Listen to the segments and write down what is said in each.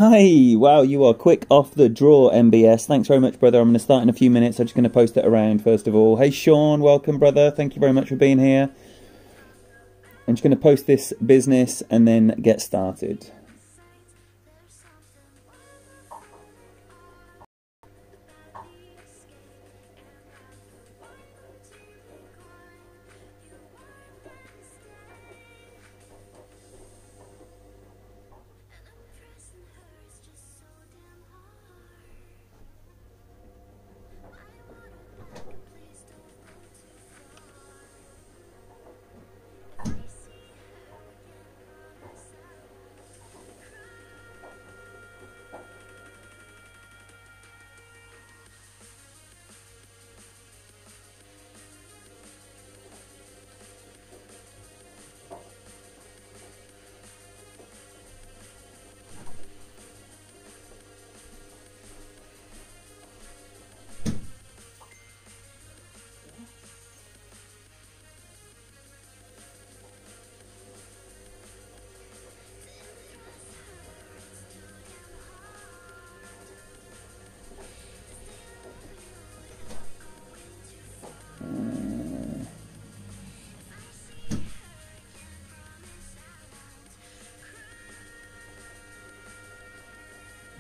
Hi, wow, you are quick off the draw, MBS. Thanks very much, brother. I'm going to start in a few minutes. I'm just going to post it around first of all. Hey, Sean, welcome, brother. Thank you very much for being here. I'm just going to post this business and then get started.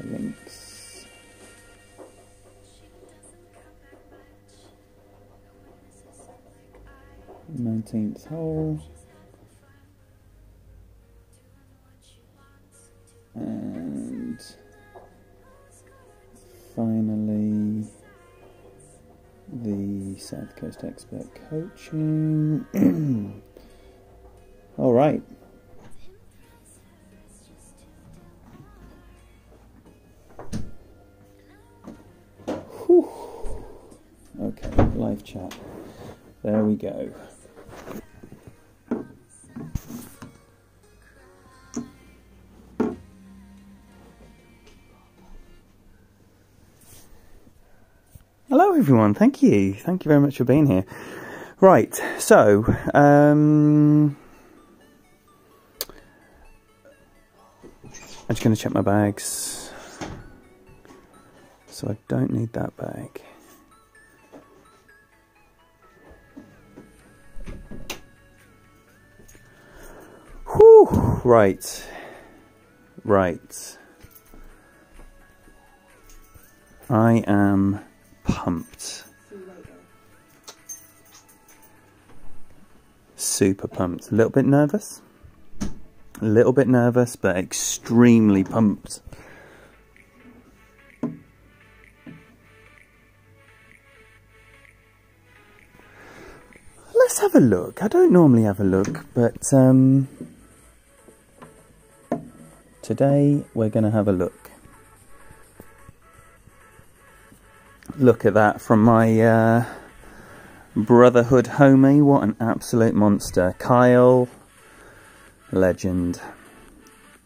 Links. Nineteenth hole. And finally the South Coast Expert Coaching. All right. Whew. Okay, live chat. There we go. Hello everyone, thank you very much for being here. Right, so I'm just going to check my bags, so I don't need that bag. Whew, right. I am pumped. Super pumped. A little bit nervous, but extremely pumped. Let's have a look. I don't normally have a look, but today we're going to have a look. Look at that from my Brotherhood homie. What an absolute monster. Kyle, legend.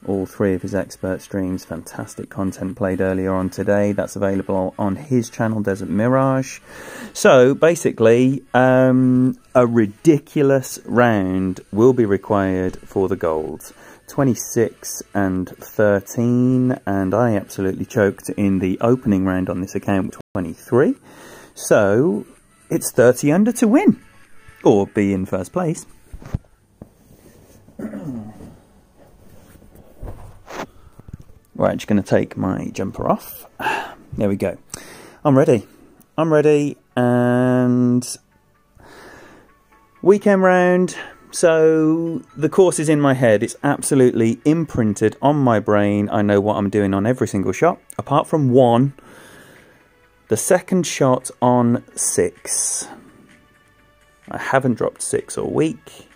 All three of his expert streams. Fantastic content played earlier on today. That's available on his channel, Desert Mirage. So basically, a ridiculous round will be required for the gold. 26 and 13, and I absolutely choked in the opening round on this account, 23. So it's 30 under to win, or be in first place. Right, just going to take my jumper off. There we go. I'm ready, and weekend round. So the course is in my head. It's absolutely imprinted on my brain. I know what I'm doing on every single shot, apart from one. The second shot on 6. I haven't dropped 6 all week.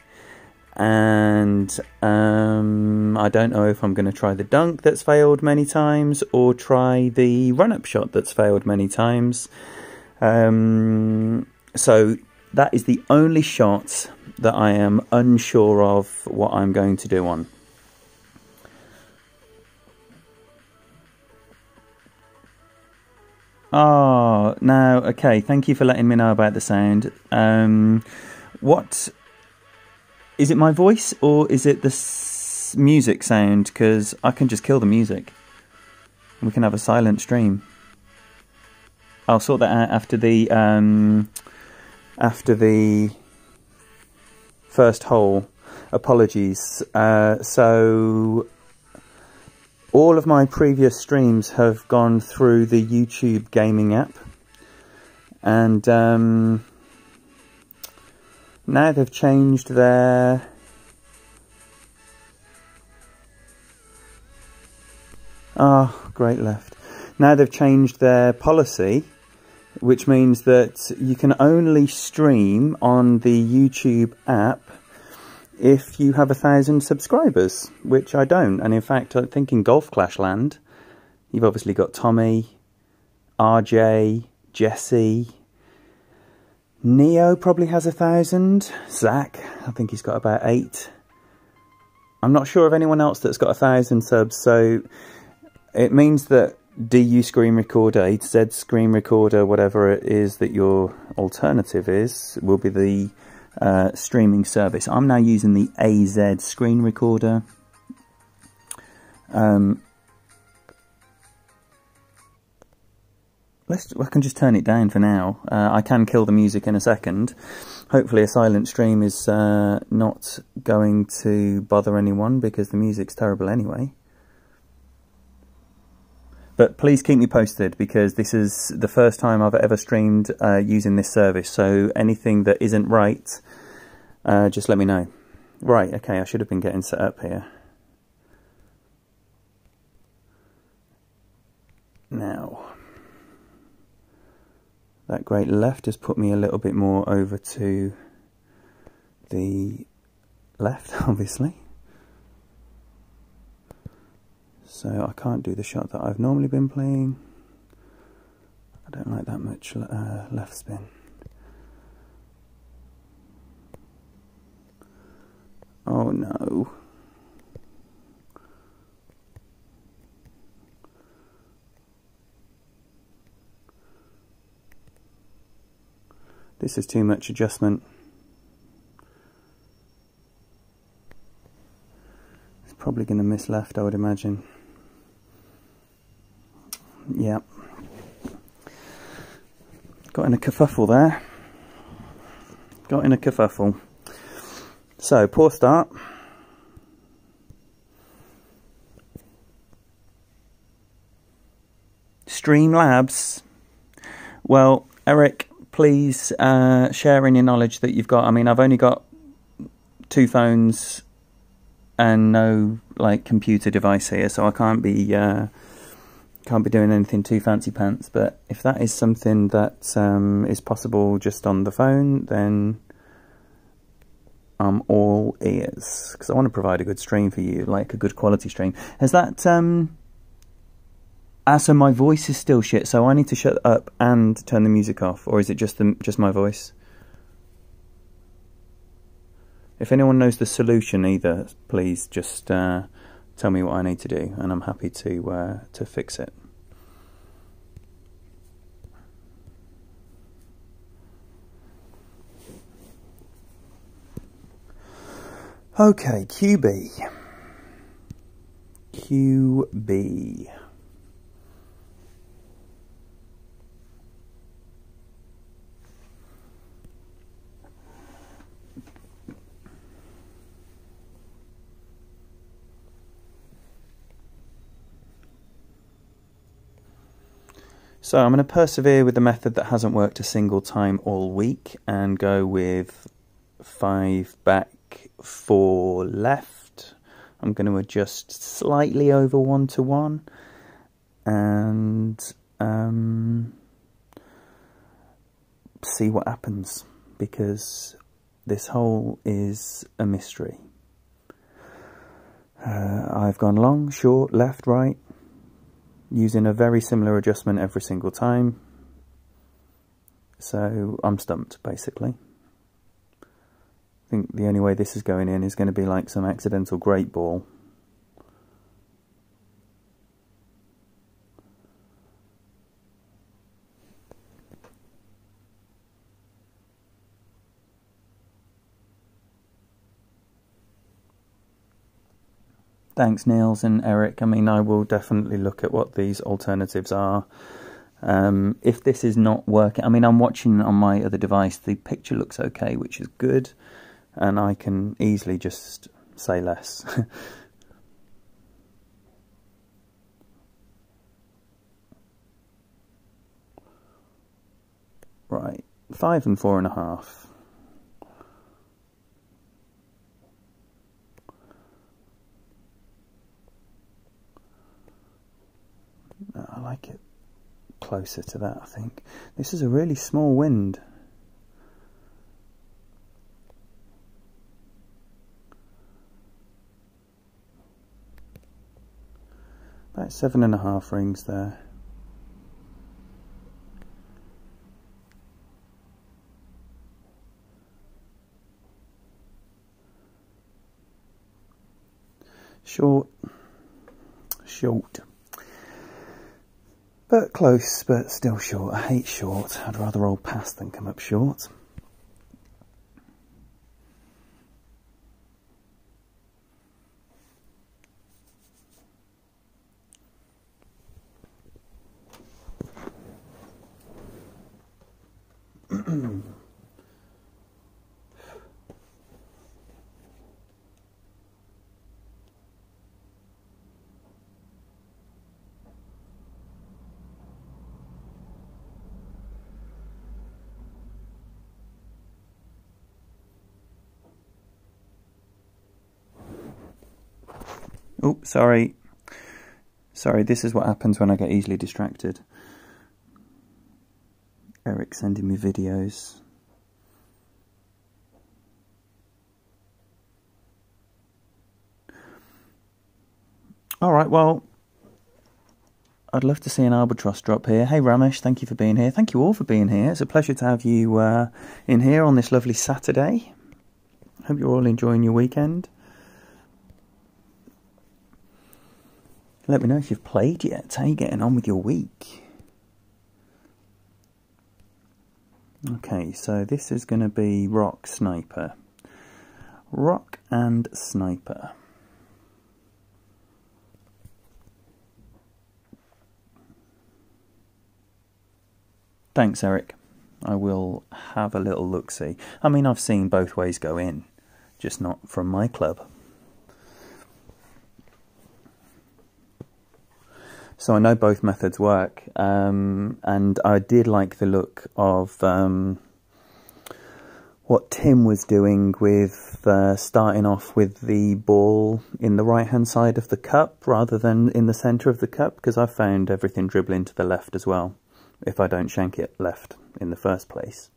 And I don't know if I'm going to try the dunk that's failed many times or try the run-up shot that's failed many times. So that is the only shot that I am unsure of what I'm going to do on. Oh, now, okay, thank you for letting me know about the sound. What, is it my voice or is it the music sound? Because I can just kill the music. We can have a silent stream. I'll sort that out after the first hole. Apologies. So all of my previous streams have gone through the YouTube gaming app, and now they've changed their great left. Now they've changed their policy, which means that you can only stream on the YouTube app if you have 1,000 subscribers, which I don't. And in fact, I think in Golf Clash Land, you've obviously got Tommy, RJ, Jesse, Neo probably has 1,000, Zach, I think he's got about 8. I'm not sure of anyone else that's got 1,000 subs, so it means that DU Screen Recorder, Z Screen Recorder, whatever it is that your alternative is, will be the streaming service. I'm now using the AZ Screen Recorder. I can just turn it down for now. I can kill the music in a second. Hopefully a silent stream is not going to bother anyone, because the music's terrible anyway. But please keep me posted, because this is the first time I've ever streamed using this service. So anything that isn't right, just let me know. Right, okay, I should have been getting set up here. Now, that great left has put me a little bit more over to the left, obviously. So I can't do the shot that I've normally been playing. I don't like that much left spin. Oh no. This is too much adjustment. It's probably going to miss left, I would imagine. Yeah. Got in a kerfuffle there. Got in a kerfuffle. So, poor start. Streamlabs. Well, Eric, please share any knowledge that you've got. I mean, I've only got 2 phones and no like computer device here, so I can't be doing anything too fancy pants. But if that is something that is possible just on the phone, then I'm all ears, because I want to provide a good stream for you, like a good quality stream. Has that so my voice is still shit, so I need to shut up and turn the music off, or is it just my voice? If anyone knows the solution either, please just tell me what I need to do, and I'm happy to fix it. Okay, QB. QB. So I'm going to persevere with the method that hasn't worked a single time all week and go with 5 back, 4 left. I'm going to adjust slightly over 1-to-1 and see what happens, because this hole is a mystery. I've gone long, short, left, right, using a very similar adjustment every single time. So I'm stumped, basically. I think the only way this is going in is going to be like some accidental great ball. Thanks, Niels and Eric. I mean, I will definitely look at what these alternatives are. If this is not working, I mean, I'm watching on my other device, the picture looks okay, which is good, and I can easily just say less. Right, 5 and 4.5. I like it closer to that, I think. This is a really small wind. About 7.5 rings there. Short, but close, but still short. I hate short. I'd rather roll past than come up short. Oh, sorry. Sorry, this is what happens when I get easily distracted. Eric sending me videos. Alright, well, I'd love to see an albatross drop here. Hey Ramesh, thank you for being here. Thank you all for being here. It's a pleasure to have you in here on this lovely Saturday. Hope you're all enjoying your weekend. Let me know if you've played yet. How are you getting on with your week? Okay, so this is going to be Rock Sniper. Rock and Sniper. Thanks, Eric. I will have a little look-see. I mean, I've seen both ways go in, just not from my club. So I know both methods work, and I did like the look of what Tim was doing with starting off with the ball in the right-hand side of the cup rather than in the centre of the cup, because I've found everything dribbling to the left as well, if I don't shank it left in the first place.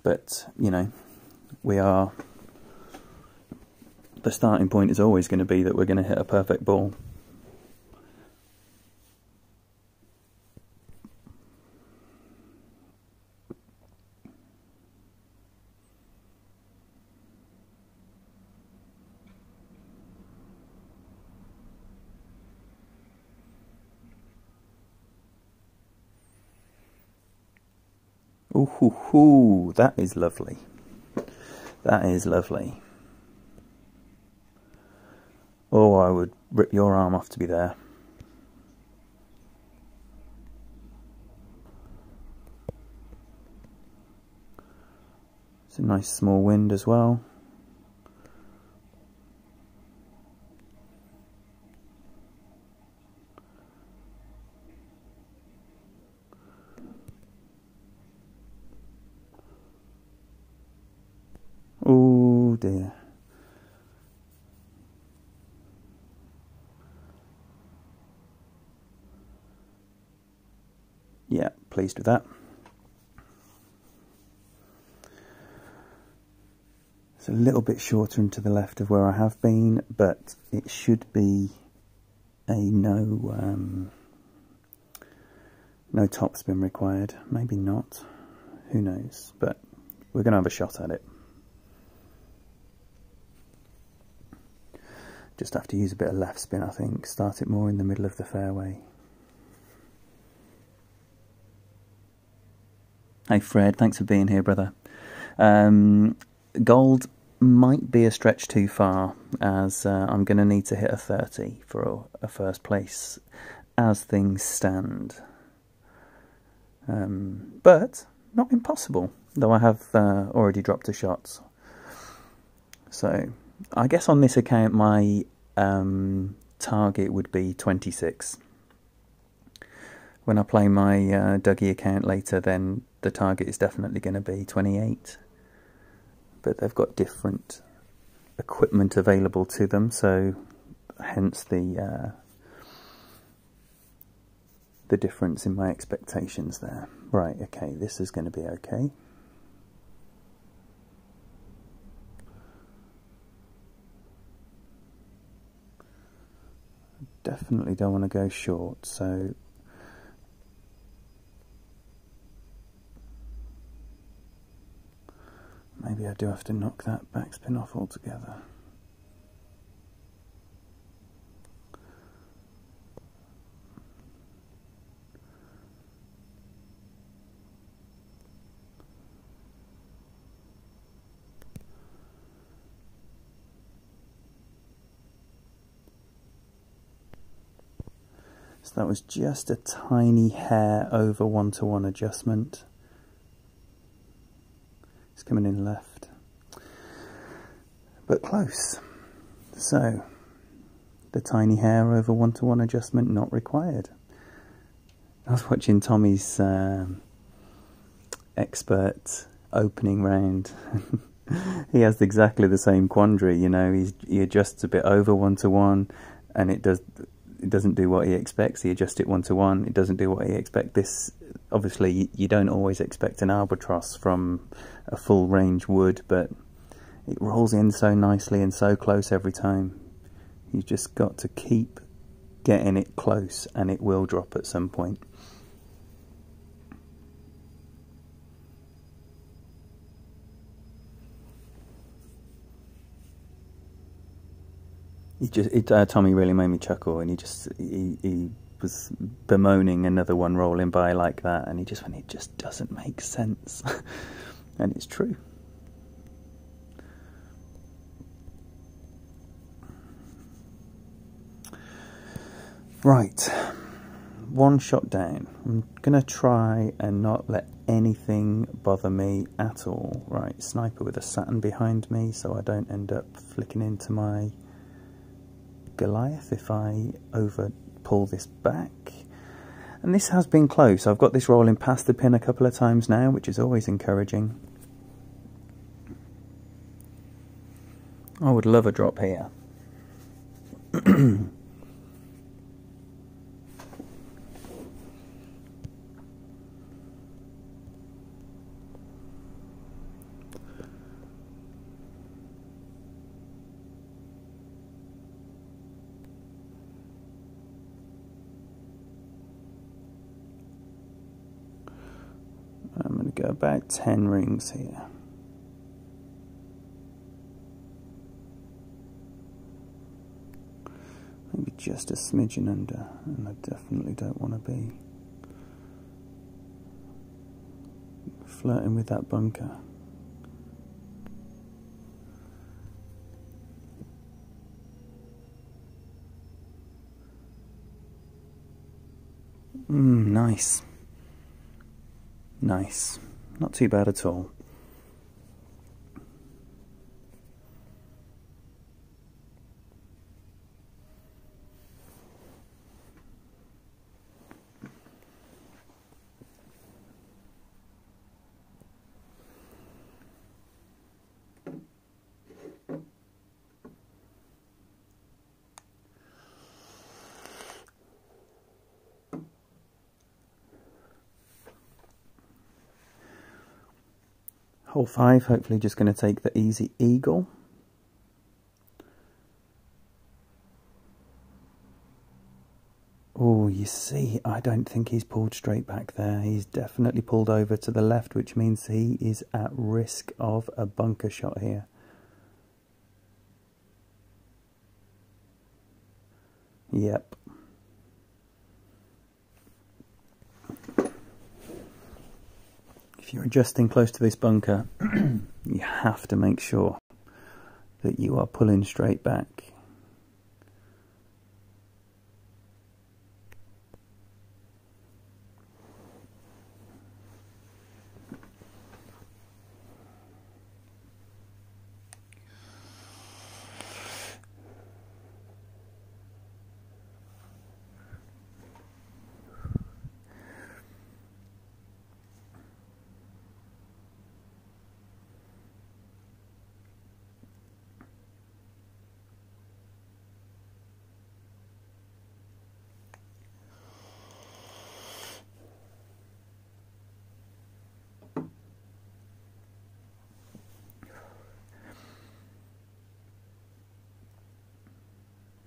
But, you know, the starting point is always going to be that we're going to hit a perfect ball. Ooh, hoo, hoo. That is lovely. That is lovely. Oh, I would rip your arm off to be there. It's a nice small wind as well. Oh dear. Yeah, pleased with that. It's a little bit shorter and to the left of where I have been, but it should be a no topspin required. Maybe not. Who knows? But we're going to have a shot at it. Just have to use a bit of left spin, I think. Start it more in the middle of the fairway. Hey Fred, thanks for being here, brother. Gold might be a stretch too far, as I'm going to need to hit a 30 for a first place as things stand. But not impossible, though I have already dropped a shot. So I guess on this account my target would be 26. When I play my Dougie account later, then the target is definitely going to be 28. But they've got different equipment available to them, so hence the difference in my expectations there. Right, okay, this is going to be okay. Definitely don't want to go short, so maybe I do have to knock that backspin off altogether. So that was just a tiny hair over 1-to-1 adjustment. It's coming in left, but close. So the tiny hair over 1-to-1 adjustment not required. I was watching Tommy's expert opening round. He has exactly the same quandary, you know. He adjusts a bit over 1-to-1 and it doesn't do what he expects. He adjusts it 1-to-1, it doesn't do what he expects. This, obviously, you don't always expect an albatross from a full range wood, but it rolls in so nicely and so close every time. You've just got to keep getting it close and it will drop at some point. Tommy really made me chuckle, and he was bemoaning another one rolling by like that, and he just went, it just doesn't make sense. And it's true. Right, one shot down. I'm gonna try and not let anything bother me at all. Right, sniper with a Saturn behind me, so I don't end up flicking into my Goliath if I over pull this back. And this has been close. I've got this rolling past the pin a couple of times now, which is always encouraging. I would love a drop here. I'm going to go about 10 rings here. Maybe just a smidgen under, and I definitely don't want to be flirting with that bunker. Nice. Nice. Not too bad at all. Hole 5, hopefully just going to take the easy eagle. Oh, you see, I don't think he's pulled straight back there. He's definitely pulled over to the left, which means he is at risk of a bunker shot here. Yep. If you're adjusting close to this bunker, you have to make sure that you are pulling straight back.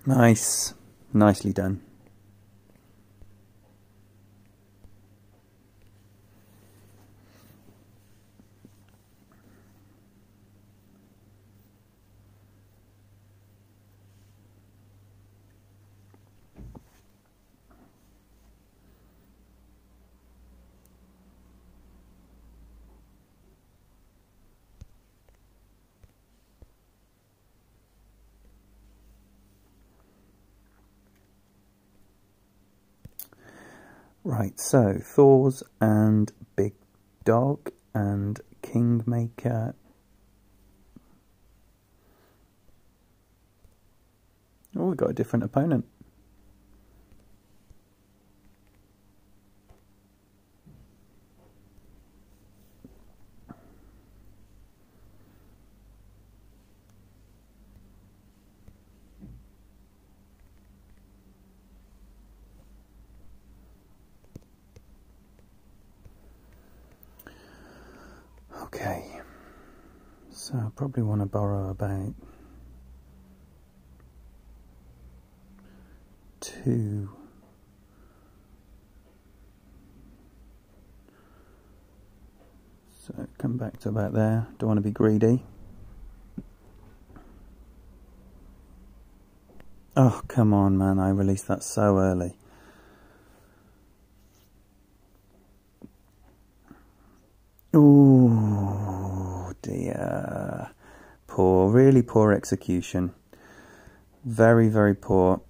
Nice, nicely done. Right, so Thor's and Big Dog and Kingmaker. Oh, we've got a different opponent. Okay, so I probably want to borrow about 2. So come back to about there. Don't want to be greedy. Oh, come on, man. I released that so early. Oh, dear. Poor, really poor execution. Very, very poor.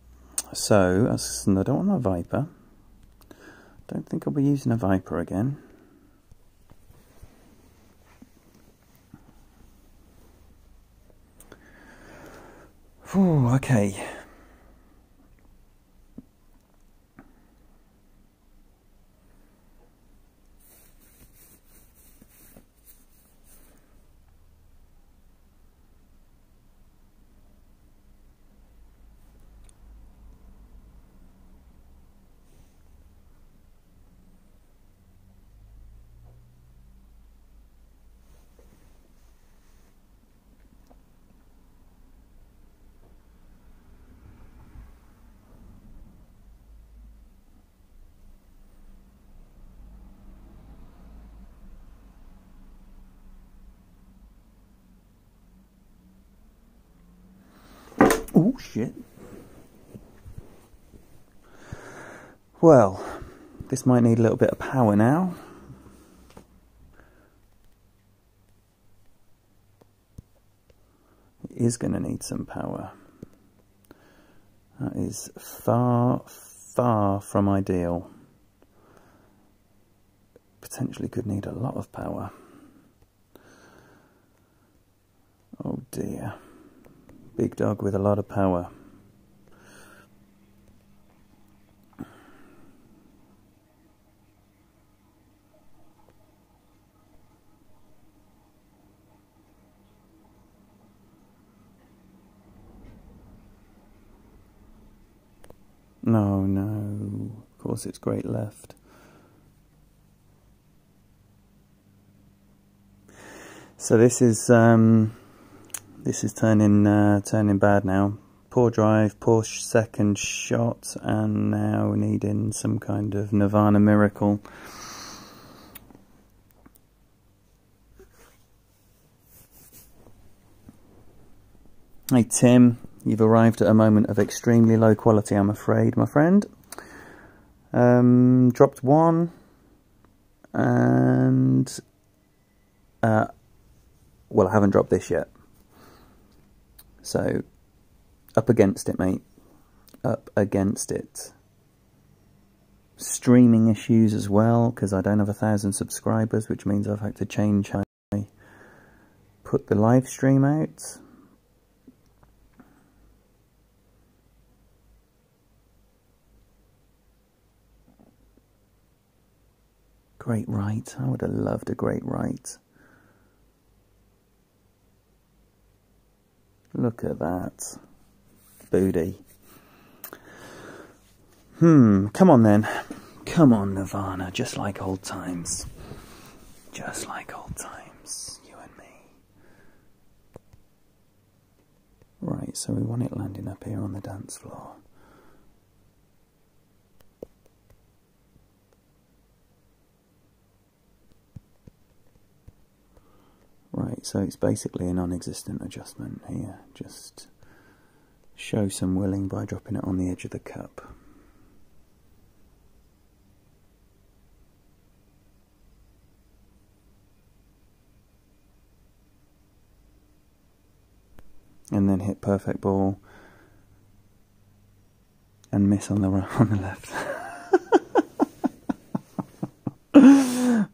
So, I don't want a Viper. Don't think I'll be using a Viper again. Oh, okay. Oh, shit. Well, this might need a little bit of power now. It is going to need some power. That is far, far from ideal. Potentially could need a lot of power. Oh dear. Big Dog with a lot of power. No, no. Of course it's great left. So this is turning bad now. Poor drive, poor second shot, and now needing some kind of Nirvana miracle. Hey Tim, you've arrived at a moment of extremely low quality, I'm afraid, my friend. Dropped 1, and well, I haven't dropped this yet. So, up against it, mate. Up against it. Streaming issues as well, because I don't have 1,000 subscribers, which means I've had to change how I put the live stream out. Great right. I would have loved a great right. Look at that. Booty. Come on then. Come on, Nirvana. Just like old times. Just like old times. You and me. Right, so we want it landing up here on the dance floor. Right, so it's basically a non-existent adjustment here. Just show some willing by dropping it on the edge of the cup. And then hit perfect ball and miss on the left.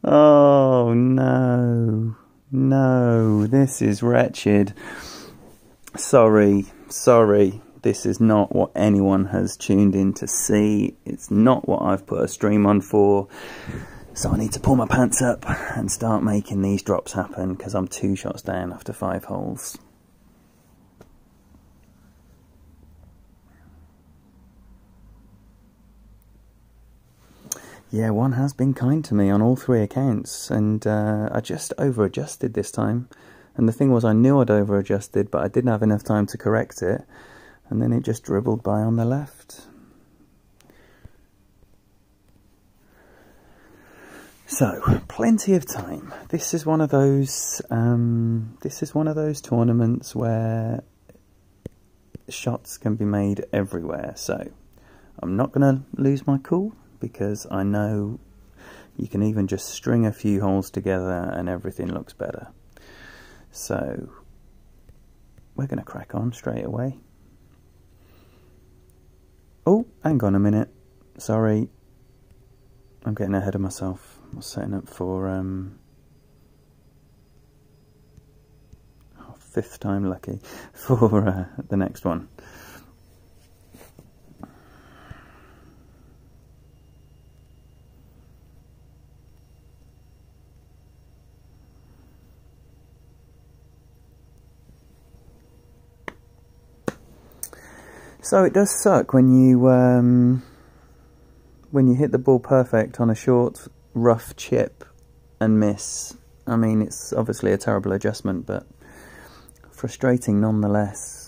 Oh no. No, this is wretched. Sorry, this is not what anyone has tuned in to see. It's not what I've put a stream on for. So I need to pull my pants up and start making these drops happen, because I'm 2 shots down after 5 holes. Yeah, one has been kind to me on all 3 accounts, and I just over-adjusted this time. And the thing was, I knew I'd over-adjusted, but I didn't have enough time to correct it, and then it just dribbled by on the left. So, plenty of time. This is one of those. Tournaments where shots can be made everywhere. So, I'm not going to lose my cool, because I know you can even just string a few holes together and everything looks better. So we're going to crack on straight away. Oh, hang on a minute. Sorry. I'm getting ahead of myself. I was setting up for 5th time lucky for the next one. So it does suck when you hit the ball perfect on a short, rough chip and miss. I mean, it's obviously a terrible adjustment, but frustrating nonetheless.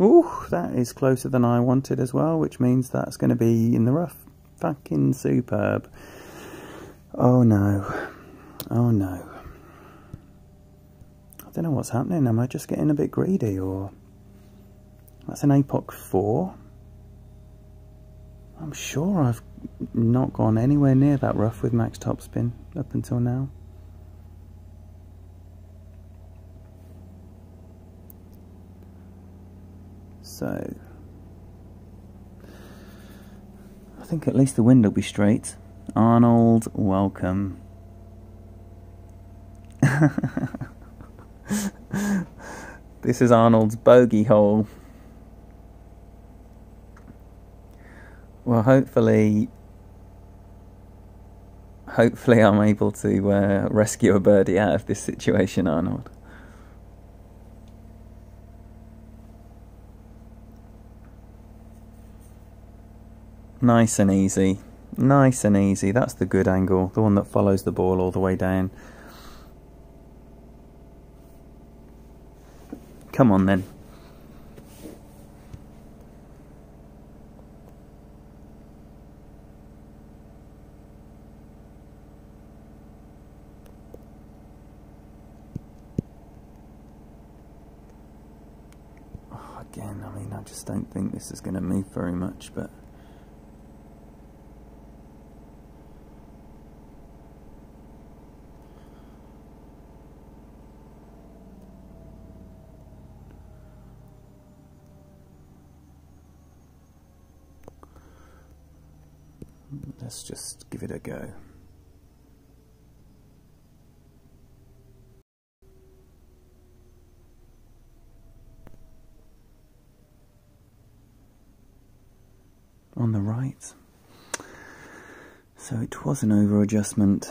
Ooh, that is closer than I wanted as well, which means that's going to be in the rough. Fucking superb. Oh no. Oh no. I don't know what's happening. Am I just getting a bit greedy, or... That's an APOC 4. I'm sure I've not gone anywhere near that rough with max topspin up until now. So, I think at least the wind will be straight. Arnold, welcome. This is Arnold's bogey hole. Well, hopefully Hopefully I'm able to rescue a birdie out of this situation, Arnold. Nice and easy. Nice and easy. That's the good angle. The one that follows the ball all the way down. Come on then. Oh, again, I mean, I just don't think this is going to move very much, but... let's just give it a go. On the right. So it was an over adjustment.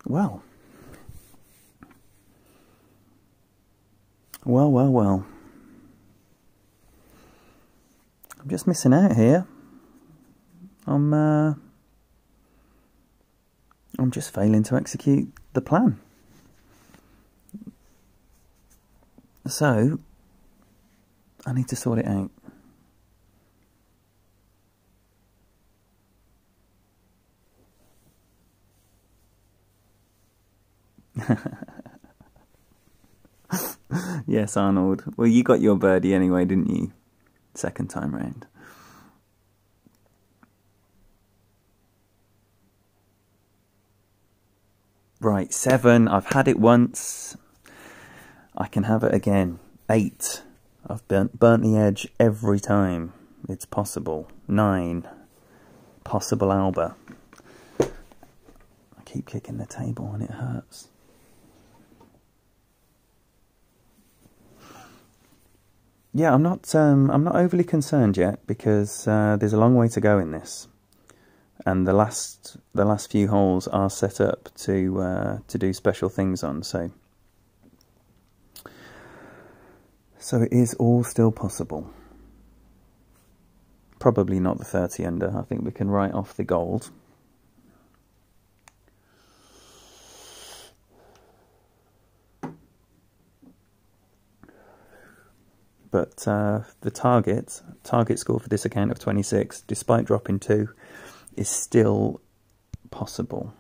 Well. Well. I'm just missing out here. I'm just failing to execute the plan. So, I need to sort it out. Yes, Arnold. Well, you got your birdie anyway, didn't you? Second time round. Right, 7. I've had it once. I can have it again. 8. I've burnt the edge every time. It's possible. 9. Possible Alba. I keep kicking the table and it hurts. Yeah, I'm not overly concerned yet because there's a long way to go in this, and the last few holes are set up to do special things on. So it is all still possible. Probably not the 30 under. I think we can write off the gold. But the target score for this account of 26, despite dropping 2, is still possible.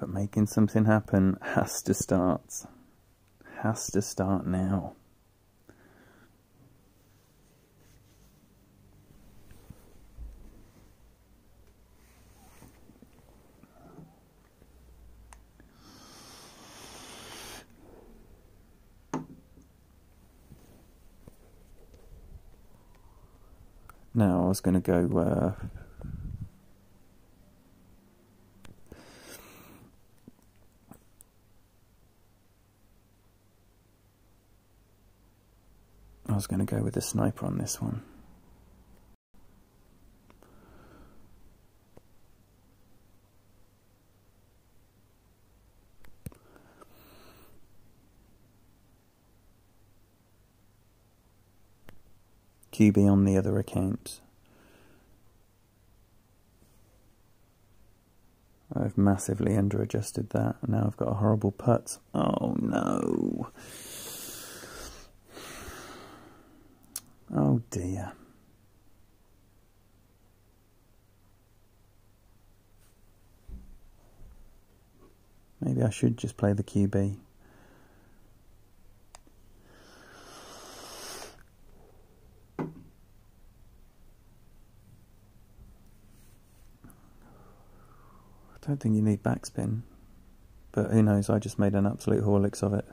But making something happen has to start. Has to start now. Now I was going to go with the sniper on this one. QB on the other account. I've massively under-adjusted that. Now I've got a horrible putt. Oh no. Oh dear. Maybe I should just play the QB. I don't think you need backspin, but who knows, I just made an absolute horlicks of it.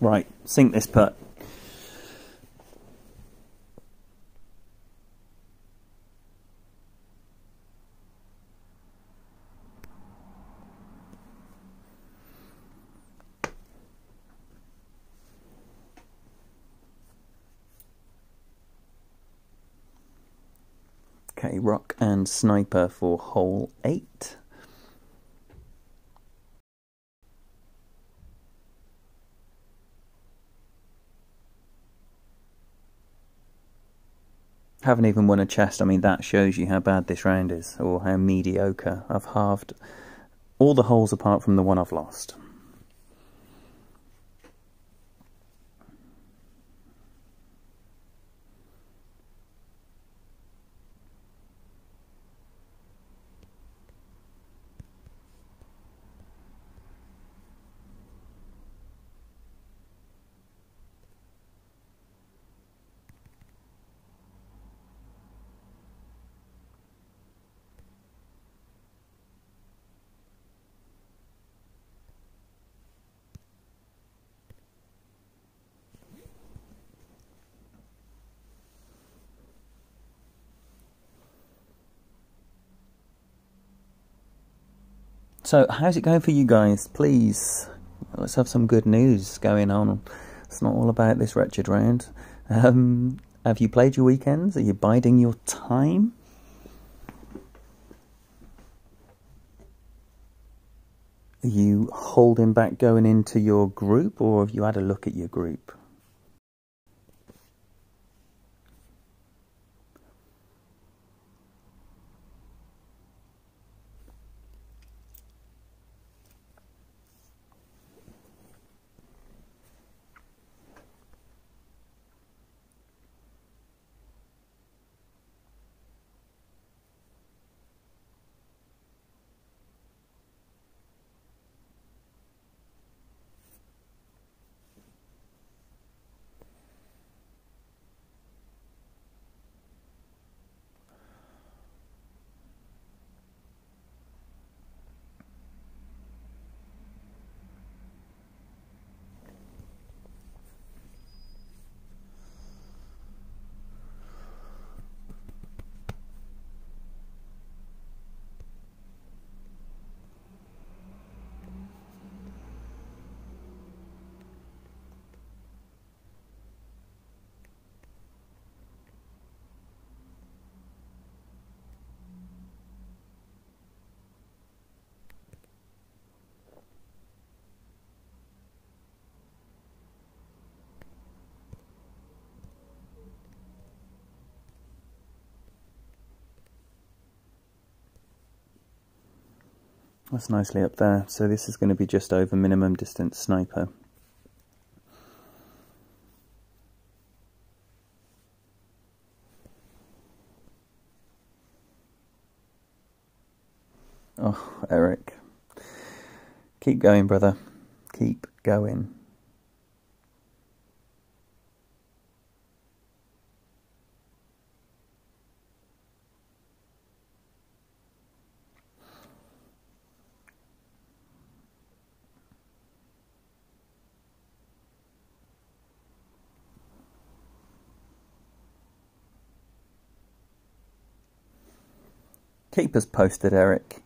Right, sink this putt. Okay, rock and sniper for hole 8. Haven't even won a chest. I mean, that shows you how bad this round is, or how mediocre. I've halved all the holes apart from the one I've lost. So, how's it going for you guys? Please, let's have some good news going on. It's not all about this wretched round. Have you played your weekends? Are you biding your time? Are you holding back going into your group, or have you had a look at your group? That's nicely up there. So this is going to be just over minimum distance sniper. Oh, Eric. Keep going, brother. Keep going. Keep us posted, Eric.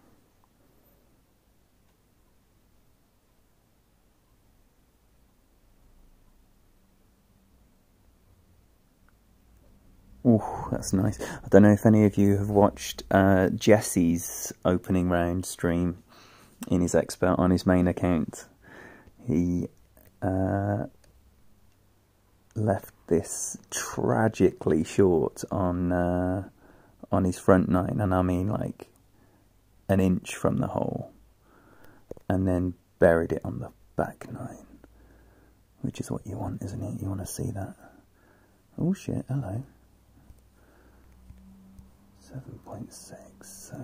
Oh, that's nice. I don't know if any of you have watched Jesse's opening round stream in his expert on his main account. He left this tragically short on his front nine, and I mean like an inch from the hole, and then buried it on the back nine, which is what you want, isn't it? You want to see that. Oh shit, hello. 7.6, so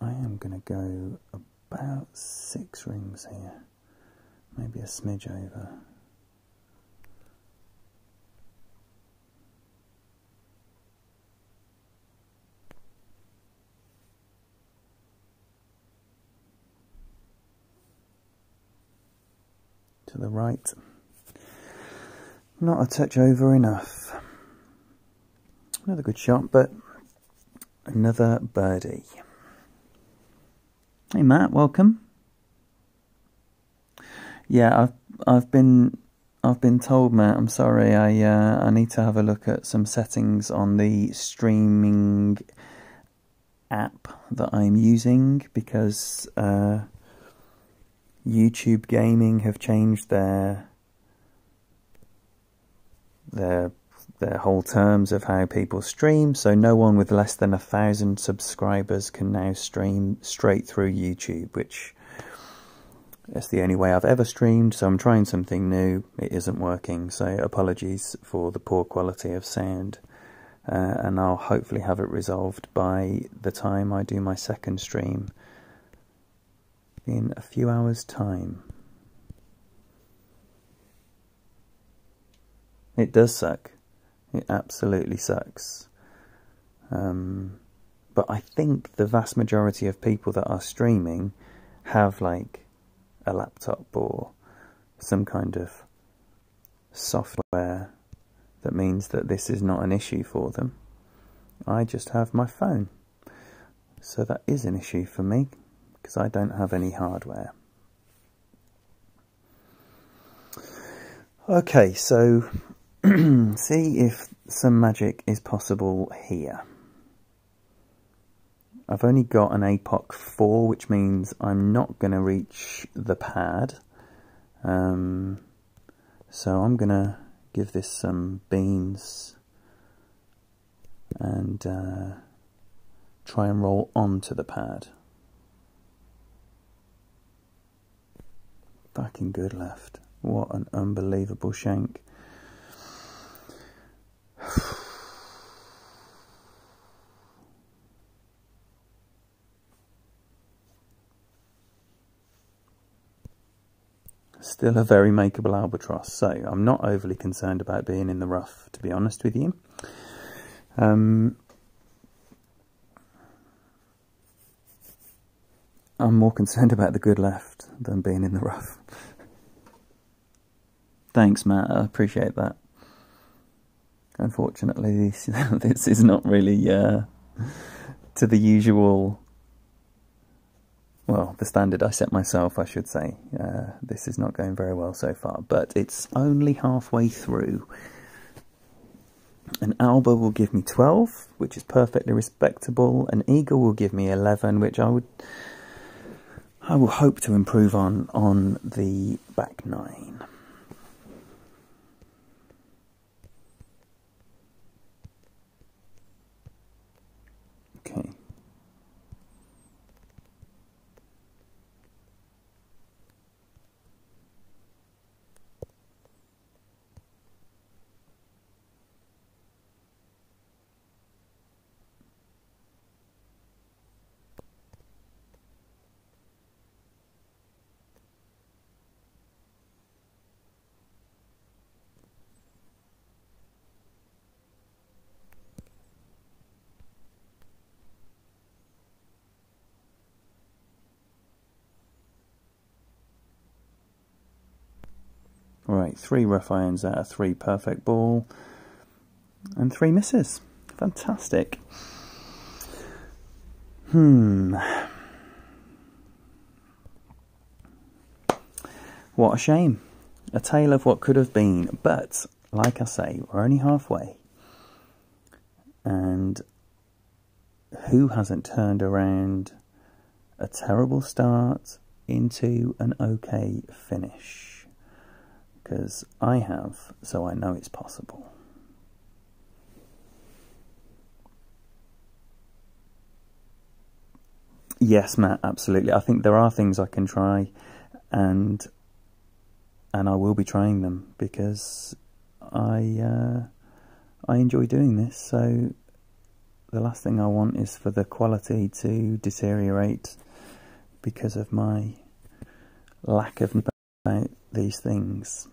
I am going to go about 6 rings here, maybe a smidge over. the right. Not a touch over enough. Another good shot, but another birdie. Hey Matt, welcome. Yeah, I've been told, Matt, I'm sorry, I need to have a look at some settings on the streaming app that I'm using, because YouTube Gaming have changed their whole terms of how people stream, so no one with less than 1,000 subscribers can now stream straight through YouTube, which is the only way I've ever streamed, so I'm trying something new. It isn't working, so apologies for the poor quality of sound, and I'll hopefully have it resolved by the time I do my second stream in a few hours' time. It does suck. It absolutely sucks. But I think the vast majority of people that are streaming have like a laptop or some kind of software that means that this is not an issue for them. I just have my phone. So that is an issue for me, because I don't have any hardware. Okay, so see if some magic is possible here. I've only got an APOC 4, which means I'm not going to reach the pad. So I'm going to give this some beans and try and roll onto the pad. Fucking good left. What an unbelievable shank. Still a very makeable albatross, so I'm not overly concerned about being in the rough, to be honest with you. I'm more concerned about the good left than being in the rough. Thanks, Matt, I appreciate that. Unfortunately, this is not really to the usual, well, the standard I set myself, I should say. This is not going very well so far, but it's only halfway through. An Alba will give me 12, which is perfectly respectable. An Eagle will give me 11, which I will hope to improve on the back 9. Okay. Right, 3 rough irons out of 3 perfect ball, and 3 misses. Fantastic. What a shame. A tale of what could have been, but like I say, we're only halfway. And who hasn't turned around a terrible start into an okay finish? Because I have, so I know it's possible. Yes, Matt, absolutely. I think there are things I can try, and I will be trying them, because I enjoy doing this. So the last thing I want is for the quality to deteriorate because of my lack of knowledge about these things.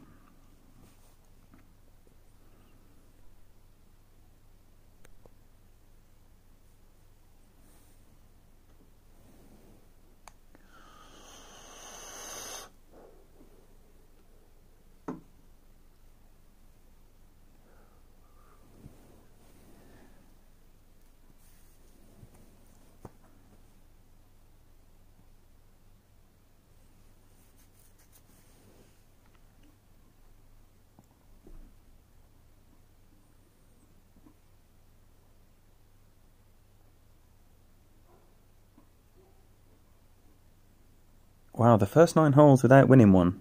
Wow, the first 9 holes without winning one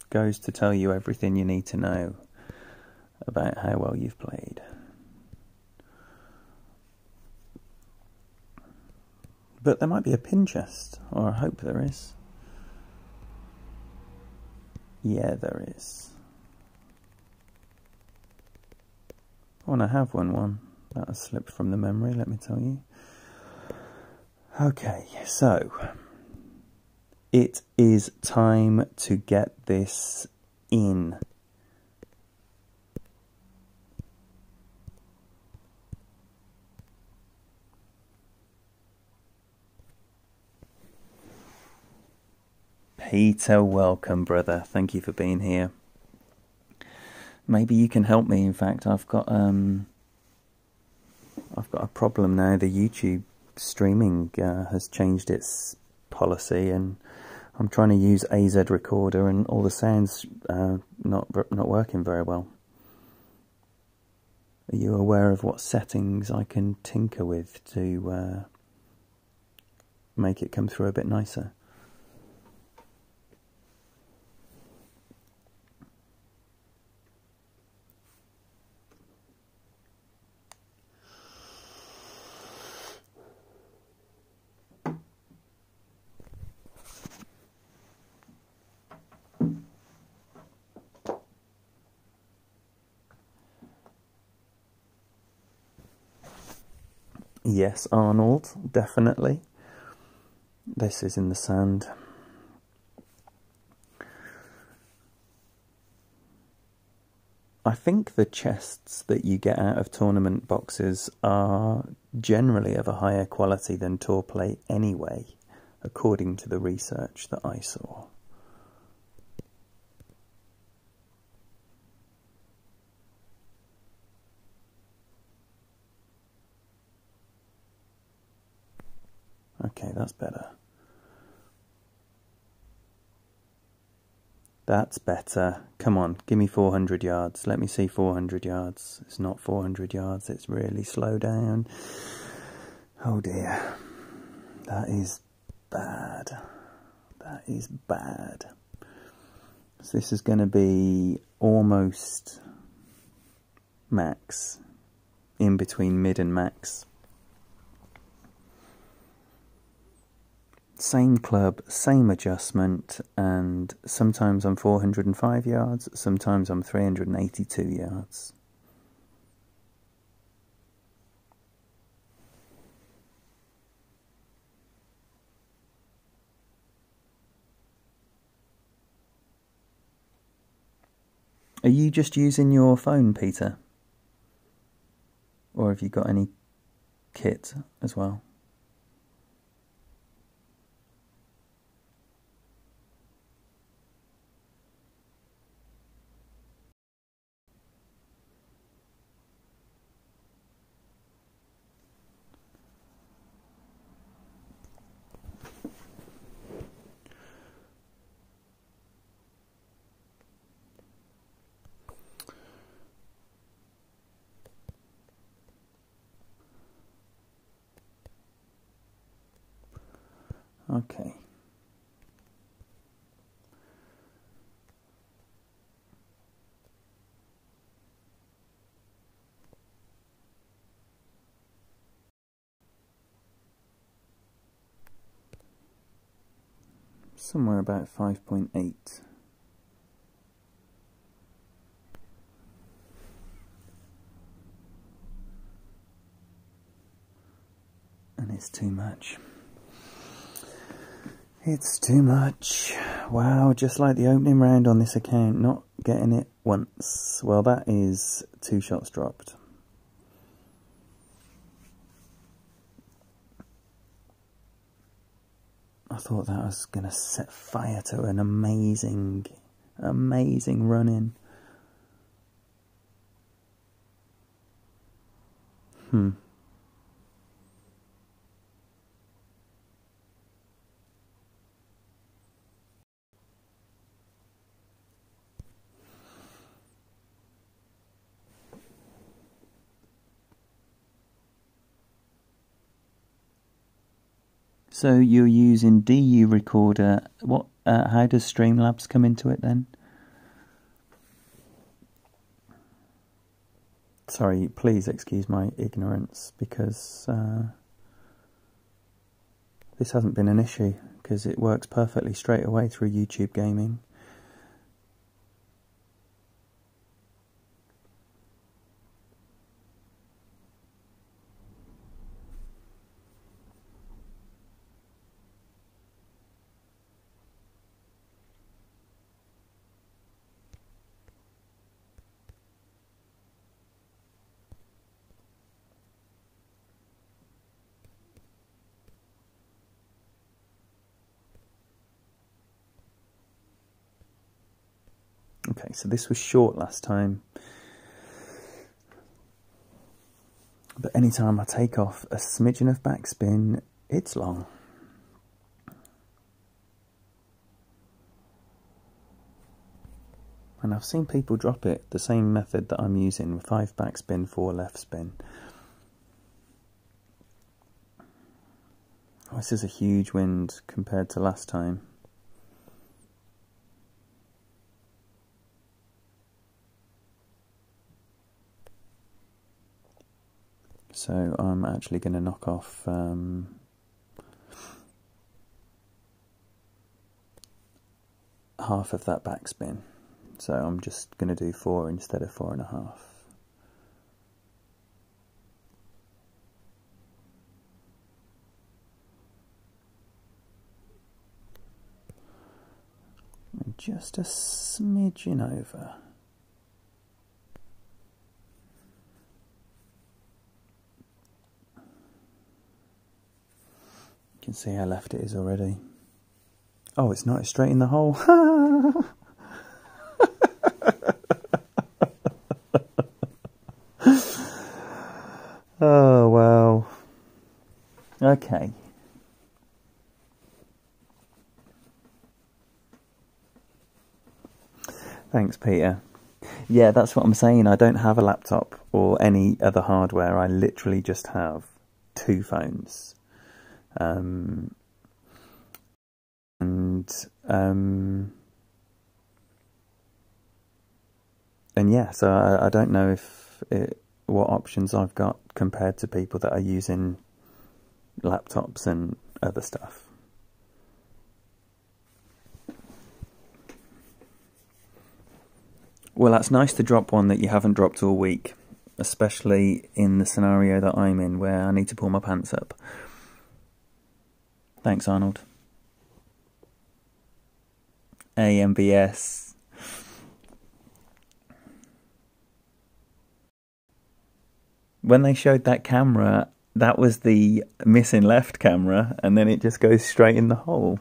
goes to tell you everything you need to know about how well you've played. But there might be a pin chest, or I hope there is. Yeah, there is. Oh, and I have won one. That has slipped from the memory, let me tell you. Okay, so it is time to get this in. Peter, welcome, brother. Thank you for being here. Maybe you can help me. In fact, I've got a problem now. The YouTube streaming has changed its policy, and I'm trying to use AZ Recorder, and all the sounds not working very well. Are you aware of what settings I can tinker with to make it come through a bit nicer? Yes, Arnold, definitely. This is in the sand. I think the chests that you get out of tournament boxes are generally of a higher quality than tour plate anyway, according to the research that I saw. Okay, that's better. That's better. Come on, give me 400 yards. Let me see 400 yards. It's not 400 yards. It's really slow down. Oh dear. That is bad. That is bad. So this is going to be almost max. In between mid and max. Same club, same adjustment, and sometimes I'm 405 yards, sometimes I'm 382 yards. Are you just using your phone, Peter? Or have you got any kit as well? Okay. Somewhere about 5.8. And it's too much. It's too much. Wow, just like the opening round on this account, not getting it once. Well, that is 2 shots dropped. I thought that was going to set fire to an amazing run-in. So you're using DU recorder. What? How does Streamlabs come into it then? Sorry, please excuse my ignorance, because this hasn't been an issue, because it works perfectly straight away through YouTube Gaming. Okay, so this was short last time, but anytime I take off a smidgen of backspin, it's long. And I've seen people drop it the same method that I'm using, 5 backspin, 4 left spin. Oh, this is a huge wind compared to last time. So I'm actually going to knock off half of that backspin. So I'm just going to do 4 instead of 4.5. And just a smidgen over. You can see how left it is already. Oh, it's not, it's straight in the hole. Oh, wow. Okay. Thanks, Peter. Yeah, that's what I'm saying. I don't have a laptop or any other hardware. I literally just have 2 phones. And yeah, so I don't know if what options I've got compared to people that are using laptops and other stuff. Well, that's nice to drop one that you haven't dropped all week, especially in the scenario that I'm in where I need to pull my pants up. Thanks, Arnold. AMBS. When they showed that camera, that was the missing left camera, and then it just goes straight in the hole.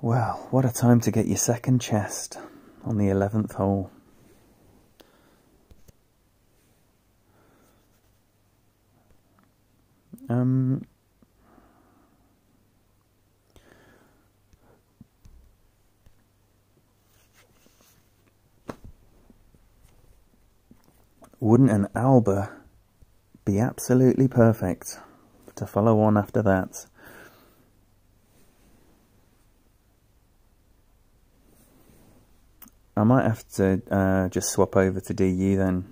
Well, what a time to get your second chest on the 11th hole. Wouldn't an Alba be absolutely perfect to follow on after that? I might have to just swap over to DU then.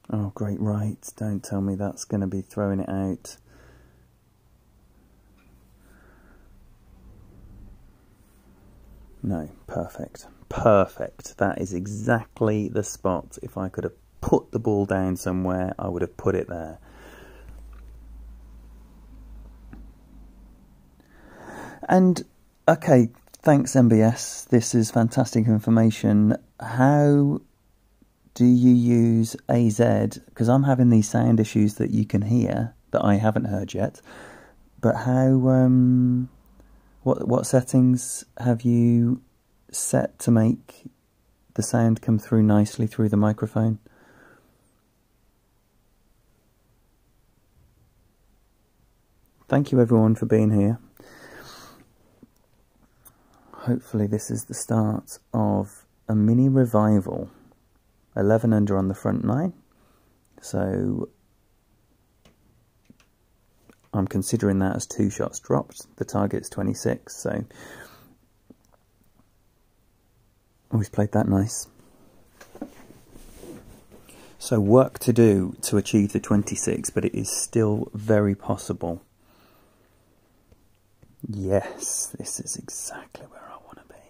Oh, great right. Don't tell me that's going to be throwing it out. No, perfect. Perfect. That is exactly the spot. If I could have put the ball down somewhere, I would have put it there. And, okay, thanks MBS. This is fantastic information. How do you use AZ? Because I'm having these sound issues that you can hear that I haven't heard yet. But how... What settings have you set to make the sound come through nicely through the microphone? Thank you everyone for being here. Hopefully this is the start of a mini revival. 11 under on the front 9. So I'm considering that as 2 shots dropped. The target's 26, so always played that nice. So work to do to achieve the 26, but it is still very possible. Yes, this is exactly where I want to be.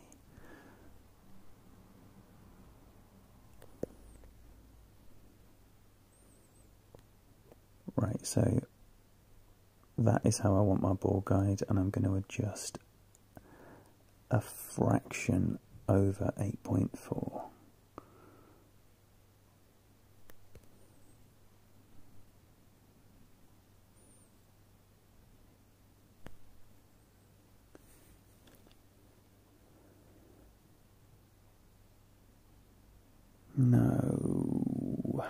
Right, so that is how I want my ball guide, and I'm going to adjust a fraction over 8.4. No.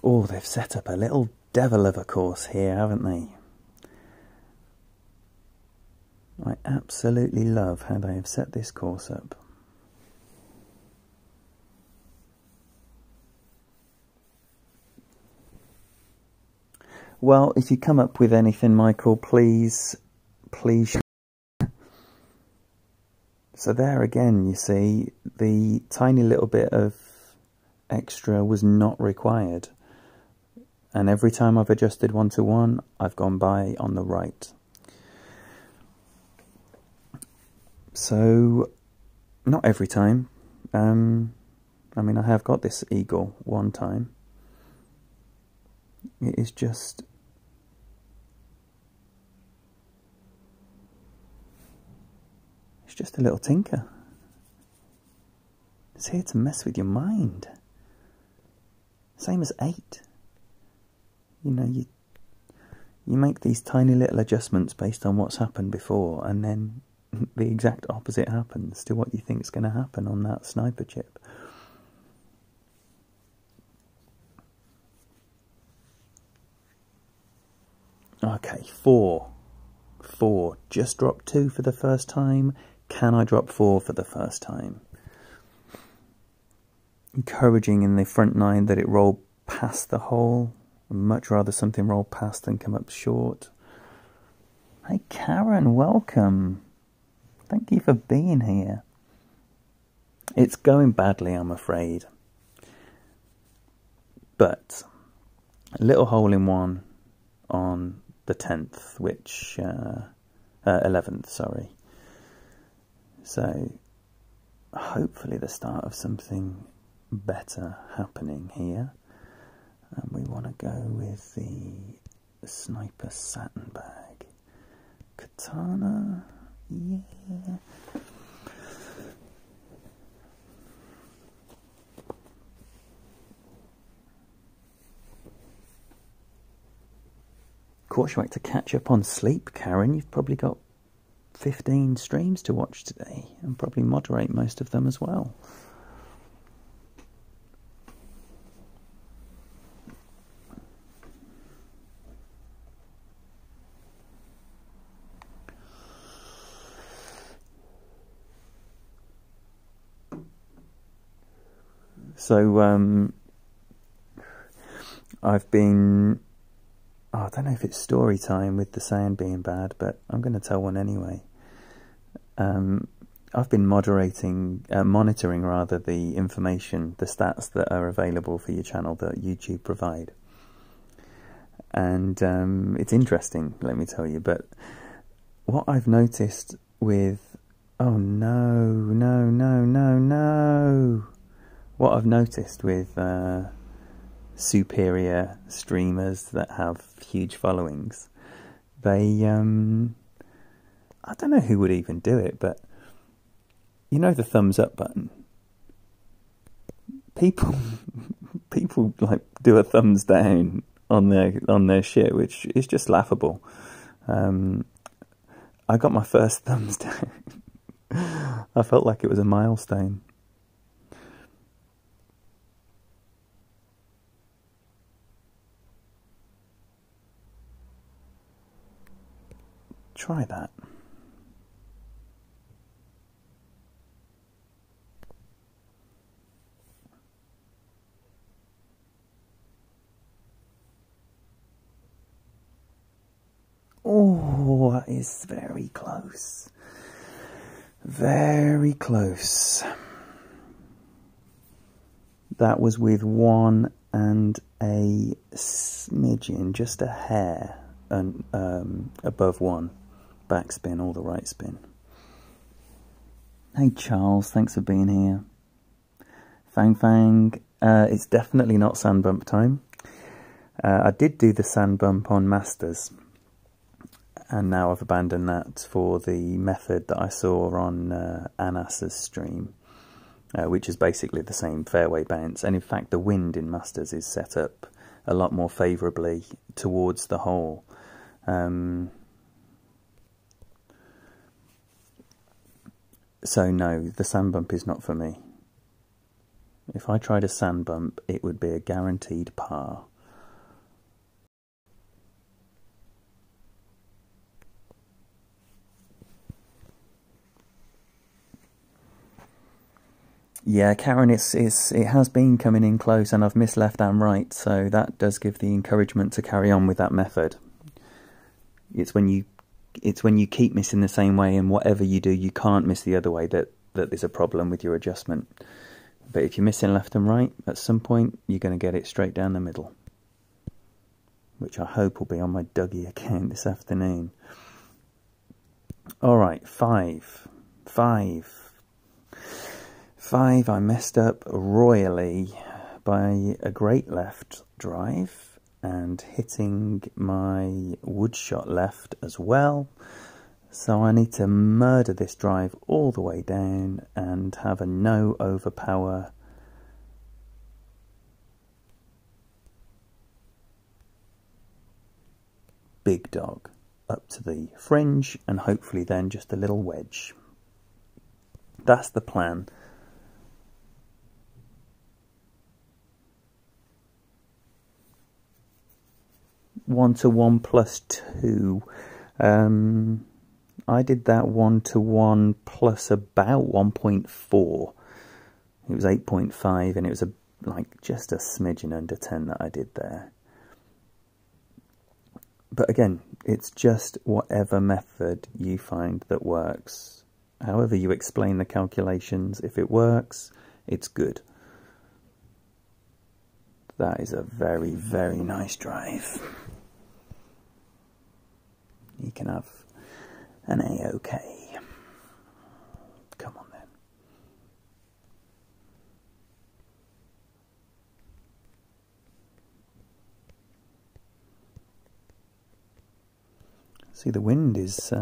Oh, they've set up a little devil of a course here, haven't they? I absolutely love how they have set this course up. Well, if you come up with anything, Michael, please share. So there again, you see, the tiny little bit of extra was not required. And every time I've adjusted 1 to 1, I've gone by on the right. So, not every time. I mean, I have got this eagle one time. It is just... it's just a little tinker. It's here to mess with your mind. Same as 8. You know, you make these tiny little adjustments based on what's happened before, and then the exact opposite happens to what you think is going to happen on that sniper chip. Okay, 4. Just dropped 2 for the first time. Can I drop 4 for the first time? Encouraging in the front 9 that it rolled past the hole. I'd much rather something roll past than come up short. Hey Karen, welcome. Thank you for being here. It's going badly, I'm afraid. But a little hole in one on the 10th, which 11th, sorry. So hopefully the start of something better happening here. And we want to go with the Sniper Satin bag. Katana, yeah. Of course, you like to catch up on sleep, Karen. You've probably got 15 streams to watch today, and probably moderate most of them as well. So, I've been... oh, I don't know if it's story time with the sound being bad, but I'm going to tell one anyway. I've been monitoring the information, the stats that are available for your channel that YouTube provide. And it's interesting, let me tell you, but what I've noticed with... oh no. What I've noticed with superior streamers that have huge followings, they, I don't know who would even do it, but you know the thumbs up button? people like do a thumbs down on their shit, which is just laughable. I got my first thumbs down. I felt like it was a milestone. Try that. Oh, that is very close. Very close. That was with 1 and a smidgen, just a hair, and above 1. Backspin, all the right spin. Hey Charles, thanks for being here. Fang Fang, it's definitely not sand bump time. I did do the sand bump on Masters, and now I've abandoned that for the method that I saw on Anas's stream, which is basically the same fairway bounce. And in fact, the wind in Masters is set up a lot more favourably towards the hole. So no, the sand bump is not for me. If I tried a sand bump, it would be a guaranteed par. Yeah, Karen, it has been coming in close, and I've missed left and right, so that does give the encouragement to carry on with that method. It's when you keep missing the same way, and whatever you do, you can't miss the other way, that there's a problem with your adjustment. But if you're missing left and right, at some point, you're going to get it straight down the middle, which I hope will be on my Dougie account this afternoon. All right, 5. I messed up royally by a great left drive and hitting my wood shot left as well. So I need to murder this drive all the way down and have a no overpower big dog up to the fringe, and hopefully then just a little wedge. That's the plan. One to one plus 2. I did that 1 to 1 plus about 1.4. It was 8.5, and it was like just a smidgen under 10 that I did there. But again, it's just whatever method you find that works. However you explain the calculations, if it works, it's good. That is a very, very nice drive. You can have an A-OK. Come on then. See, the wind is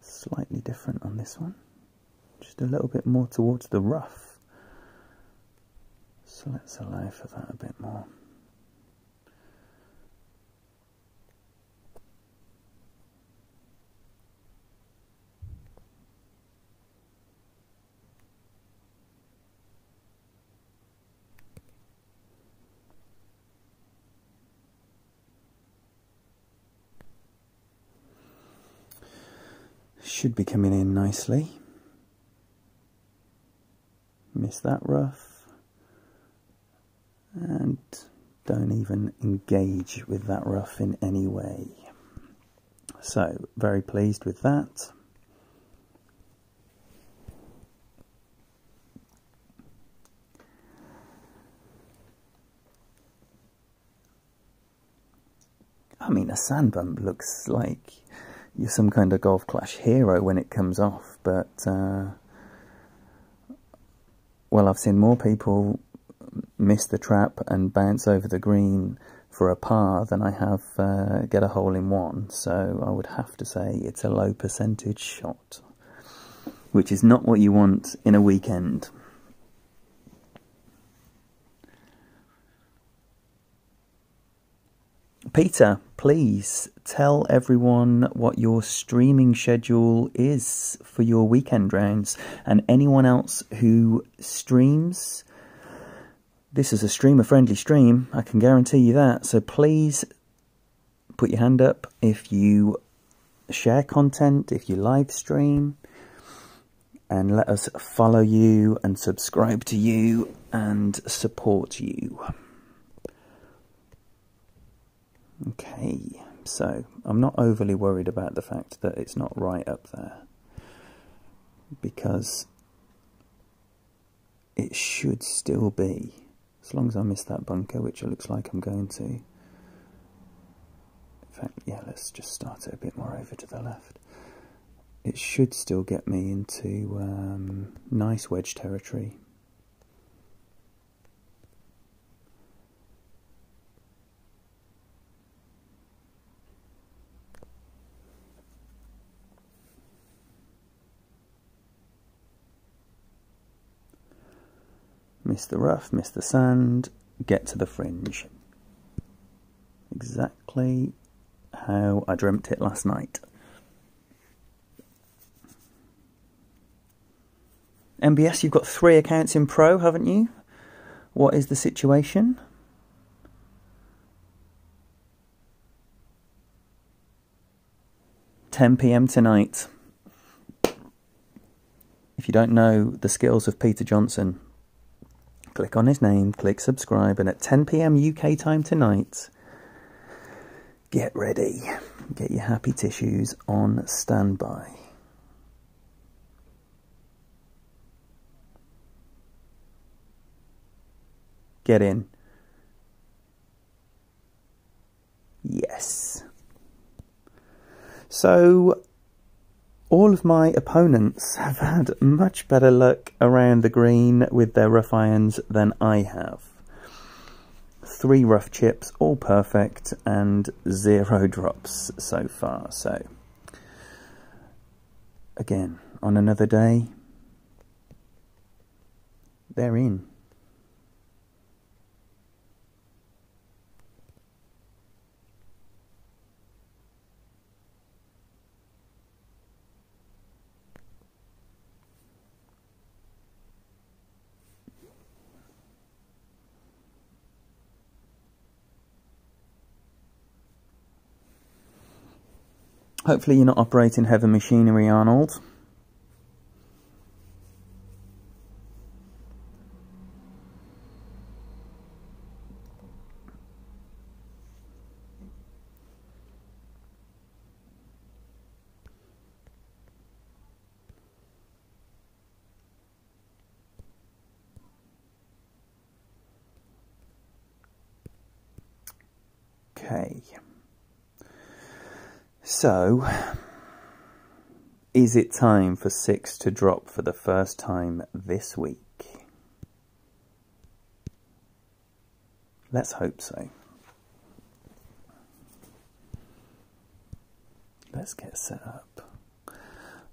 slightly different on this one. Just a little bit more towards the rough. So let's allow for that a bit more. Should be coming in nicely. Miss that rough. And don't even engage with that rough in any way. So, very pleased with that. I mean, a sand bump looks like you're some kind of Golf Clash hero when it comes off, but well, I've seen more people miss the trap and bounce over the green for a par than I have get a hole in one, so I would have to say it's a low percentage shot, which is not what you want in a weekend. Peter, please tell everyone what your streaming schedule is for your weekend rounds, and anyone else who streams. This is a streamer-friendly stream, I can guarantee you that. So please put your hand up if you share content, if you live stream, and let us follow you and subscribe to you and support you. Okay, so I'm not overly worried about the fact that it's not right up there, because it should still be, as long as I miss that bunker, which it looks like I'm going to. In fact, yeah, let's just start it a bit more over to the left. It should still get me into nice wedge territory. Miss the rough, miss the sand, get to the fringe. Exactly how I dreamt it last night. MBS, you've got 3 accounts in Pro, haven't you? What is the situation? £10 PM tonight. If you don't know the skills of Peter Johnson, click on his name, click subscribe, and at 10 PM UK time tonight, get ready. Get your happy tissues on standby. Get in. Yes. So, all of my opponents have had much better luck around the green with their rough irons than I have. 3 rough chips, all perfect, and 0 drops so far. So, again, on another day, they're in. Hopefully you're not operating heavy machinery, Arnold. Okay. So, is it time for 6 to drop for the first time this week? Let's hope so. Let's get set up.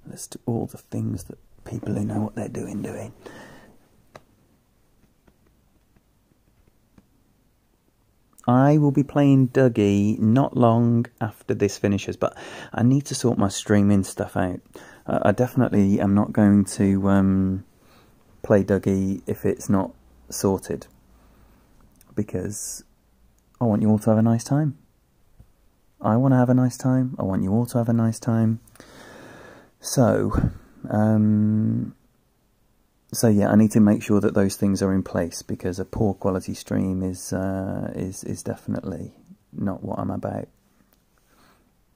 Let's do all the things that people who know what they're doing. I will be playing Dougie not long after this finishes, but I need to sort my streaming stuff out. I definitely am not going to play Dougie if it's not sorted, because I want you all to have a nice time. I want to have a nice time. I want you all to have a nice time. So, so yeah, I need to make sure that those things are in place, because a poor quality stream is definitely not what I'm about.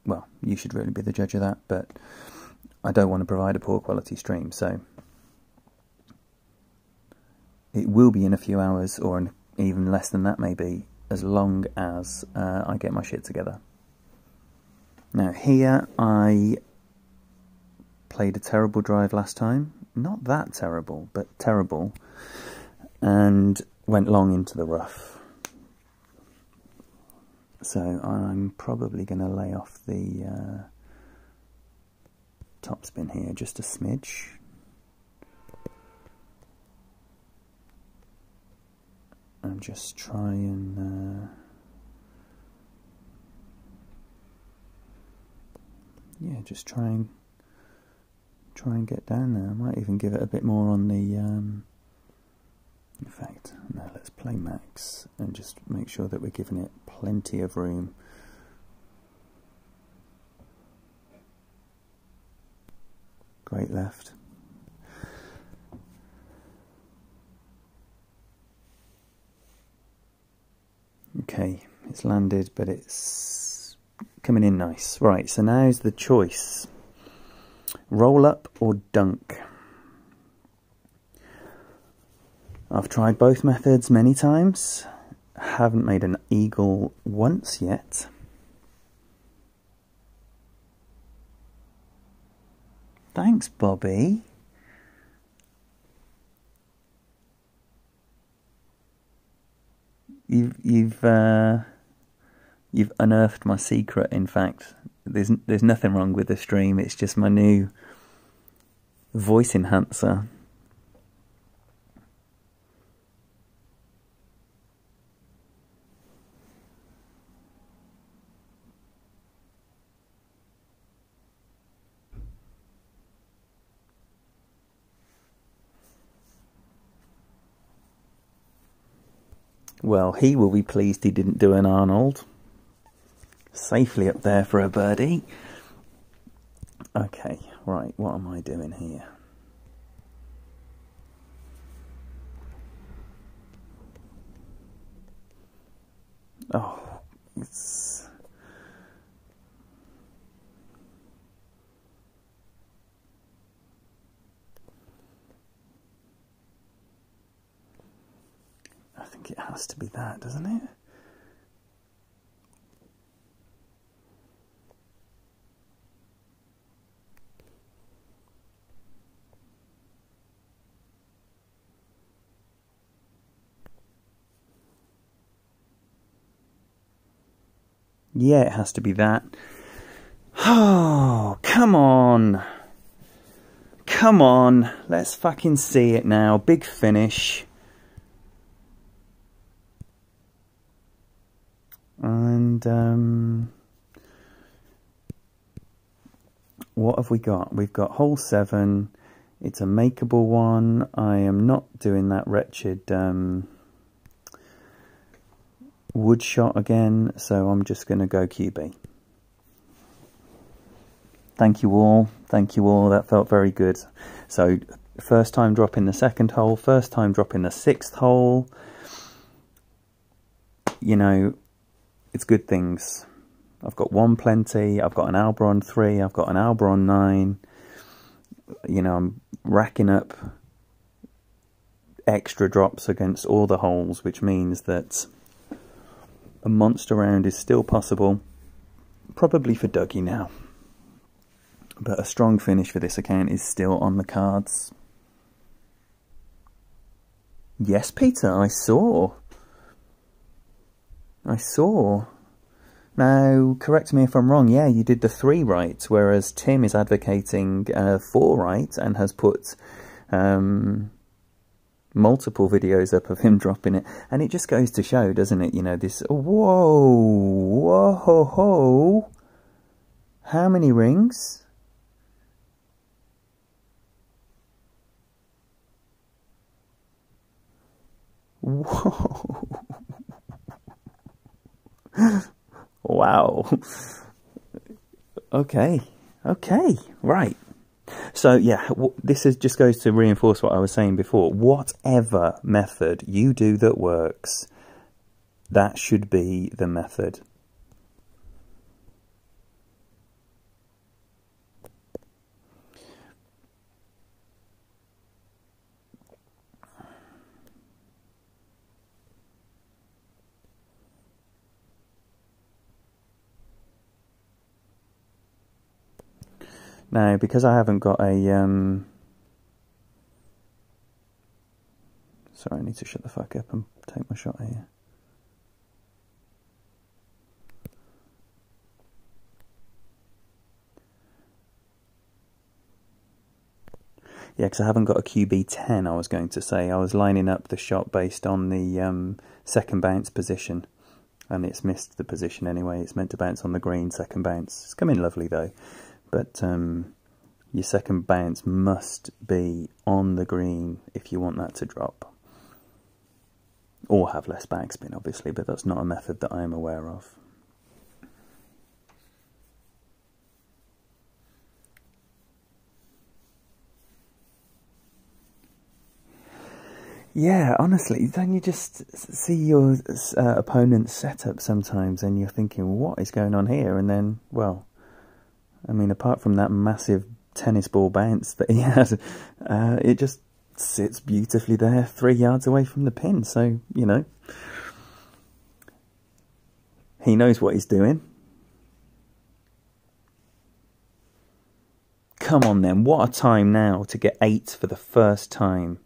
Well, you should really be the judge of that, but I don't want to provide a poor quality stream, so it will be in a few hours, or even less than that maybe, as long as I get my shit together. Now here I played a terrible drive last time. Not that terrible, but terrible, and went long into the rough. So I'm probably going to lay off the topspin here just a smidge. And just try and yeah, just try and get down there. I might even give it a bit more on the, in fact, no, let's play max and just make sure that we're giving it plenty of room. Great left. Okay, it's landed, but it's coming in nice. Right, so now's the choice. Roll up or dunk? I've tried both methods many times. Haven't made an eagle once yet. Thanks, Bobby. You've unearthed my secret. In fact, there's nothing wrong with the stream. It's just my new voice enhancer. Well, he will be pleased he didn't do an Arnold. Safely up there for a birdie. Okay, right, what am I doing here? Oh, it's... I think it has to be that, doesn't it? Yeah, it has to be that. Oh, come on. Come on. Let's fucking see it now. Big finish. And, what have we got? We've got hole 7. It's a makeable one. I am not doing that wretched wood shot again, so I'm just going to go QB. Thank you all. Thank you all. That felt very good. So, first time dropping the 2nd hole, first time dropping the 6th hole. You know, it's good things. I've got 1 plenty, I've got an Albron 3, I've got an Albron 9. You know, I'm racking up extra drops against all the holes, which means that a monster round is still possible. Probably for Dougie now. But a strong finish for this account is still on the cards. Yes, Peter, I saw. Now, correct me if I'm wrong, yeah, you did the 3 right, whereas Tim is advocating 4 right and has put multiple videos up of him dropping it. And it just goes to show, doesn't it, you know, this... Whoa! How many rings? Whoa! Wow. Okay, right. So yeah, this just goes to reinforce what I was saying before. Whatever method you do that works, that should be the method. Now, because I haven't got a... Sorry, I need to shut the fuck up and take my shot here. Yeah, because I haven't got a QB10, I was going to say. I was lining up the shot based on the second bounce position. And it's missed the position anyway. It's meant to bounce on the green, second bounce. It's coming lovely, though. but your second bounce must be on the green if you want that to drop. Or have less backspin, obviously, but that's not a method that I am aware of. Yeah, honestly, don't you just see your opponent's setup sometimes and you're thinking, what is going on here? And then, well, I mean, apart from that massive tennis ball bounce that he had, it just sits beautifully there 3 yards away from the pin. So, you know, he knows what he's doing. Come on then, what a time now to get 8 for the first time.